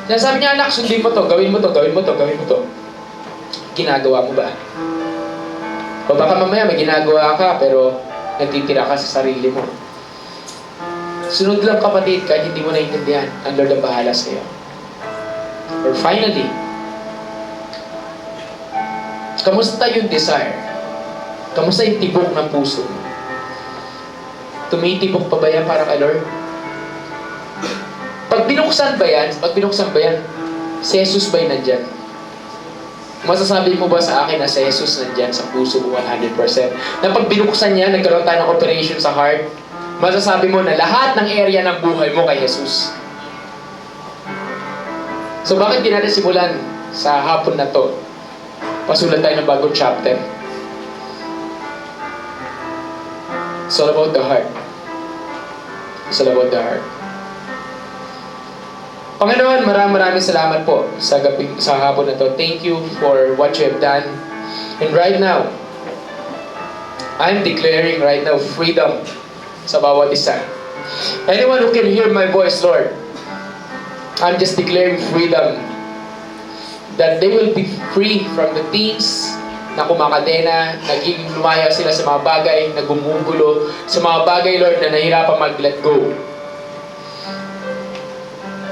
Sinasabi niya, anak, sundin mo to, gawin mo to, gawin mo to, gawin mo to. Ginagawa mo ba? O baka mamaya may ginagawa ka, pero nagtitira ka sa sarili mo. Sunod lang, kapatid, kahit hindi mo naiintindihan, ang Lord ang bahala sa iyo. Or finally, kamusta yung desire? Kamusta yung tibok ng puso mo? Tumitibok pa ba yan para kay Lord? Pag binuksan ba yan, si Jesus ba yung nandyan? Masasabi mo ba sa akin na si Jesus nandyan sa puso mo 100%? Na pag binuksan niya, nagkaroon tayo ng operation sa heart, masasabi mo na lahat ng area ng buhay mo kay Jesus. So bakit di natin simulan sa hapon na to? Pasulat tayo ng bagong chapter. It's all about the heart. It's all about the heart. Panginoon, maraming salamat po sa hapon na to. Thank you for what you have done. And right now, I'm declaring right now freedom sa bawat isa. Anyone who can hear my voice, Lord, I'm just declaring freedom. That they will be free from the things na kumakadena, naging lumaya sila sa mga bagay na gumugulo, sa mga bagay, Lord, na nahirapan mag-let go.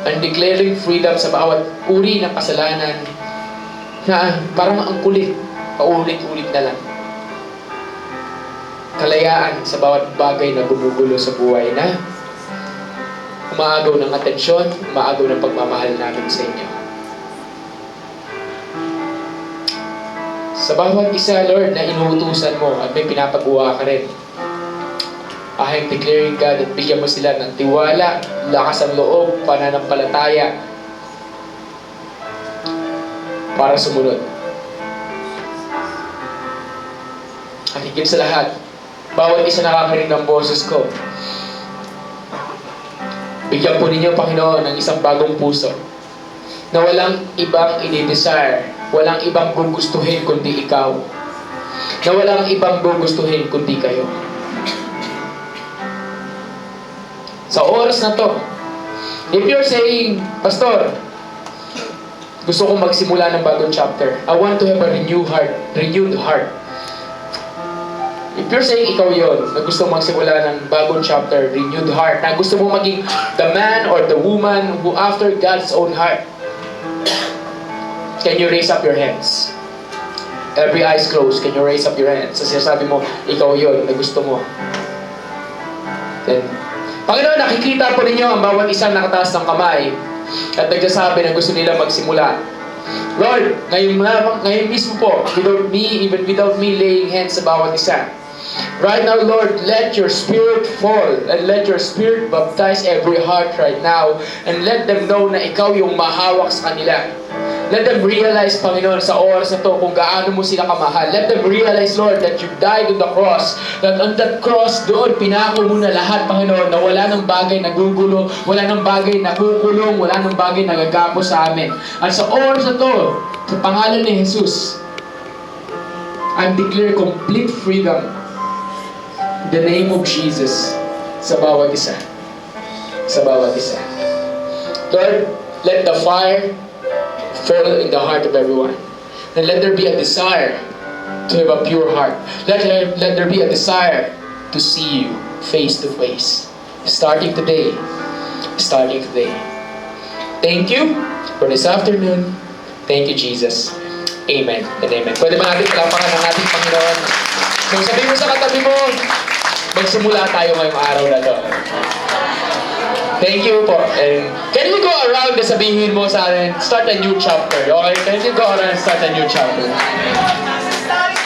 I'm declaring freedom sa bawat uri ng kasalanan na parang ang kulit, paulit-ulit na lang. Kalayaan sa bawat bagay na gumugulo sa buhay na umaagaw ng atensyon, umaagaw ng pagmamahal namin sa inyo. Sa bawat isa, Lord, na inuutusan mo at may pinapagawa ka rin, I am declaring, God, at bigyan mo sila ng tiwala, lakas ang loob, pananampalataya para sumunod. At higit sa lahat, bawat isa nakakarinig ng boses ko, bigyan po ninyo, Panginoon, ng isang bagong puso na walang ibang i-desire, walang ibang gugustuhin kundi ikaw, na walang ibang gugustuhin kundi kayo. Sa oras na to, if you're saying, Pastor, gusto kong magsimula ng bagong chapter. I want to have a renewed heart. If you're saying ikaw yon, na gusto mong magsimula ng bagong chapter, renewed heart, na gusto mong maging the man or the woman who after God's own heart, can you raise up your hands? Every eyes closed, can you raise up your hands? Kasi sabi mo, ikaw yon na gusto mo. Then, Panginoon, nakikita po ninyo ang bawat isang nakataas ng kamay at nagsasabi na gusto nila magsimula. Lord, ngayon mismo po, even without me laying hands sa bawat isa. Right now, Lord, let your Spirit fall and let your Spirit baptize every heart right now and let them know na ikaw yung mahawak sa kanila. Let them realize, Panginoon, sa oras na to kung gaano mo sila kamahal. Let them realize, Lord, that you died on the cross. That on that cross, doon, pinako mo na lahat, Panginoon, na wala ng bagay na gugulo, wala ng bagay na kukulong, wala ng bagay na gagapo sa amin. At sa oras na to, sa pangalan ni Jesus, I declare complete freedom in the name of Jesus sa bawat isa. Sa bawat isa. Lord, let the fire fall in the heart of everyone. And let there be a desire to have a pure heart. Let there be a desire to see you face to face. Starting today. Starting today. Thank you for this afternoon. Thank you, Jesus. Amen and amen. Pwede ba natin palapakan ng ating Panginoon? So sabihin mo sa katabi mo, magsimula tayo ngayong araw na to. Thank you po. And can you go around na sabihin mo sa akin, start a new chapter, okay? Can you go around and start a new chapter? Start.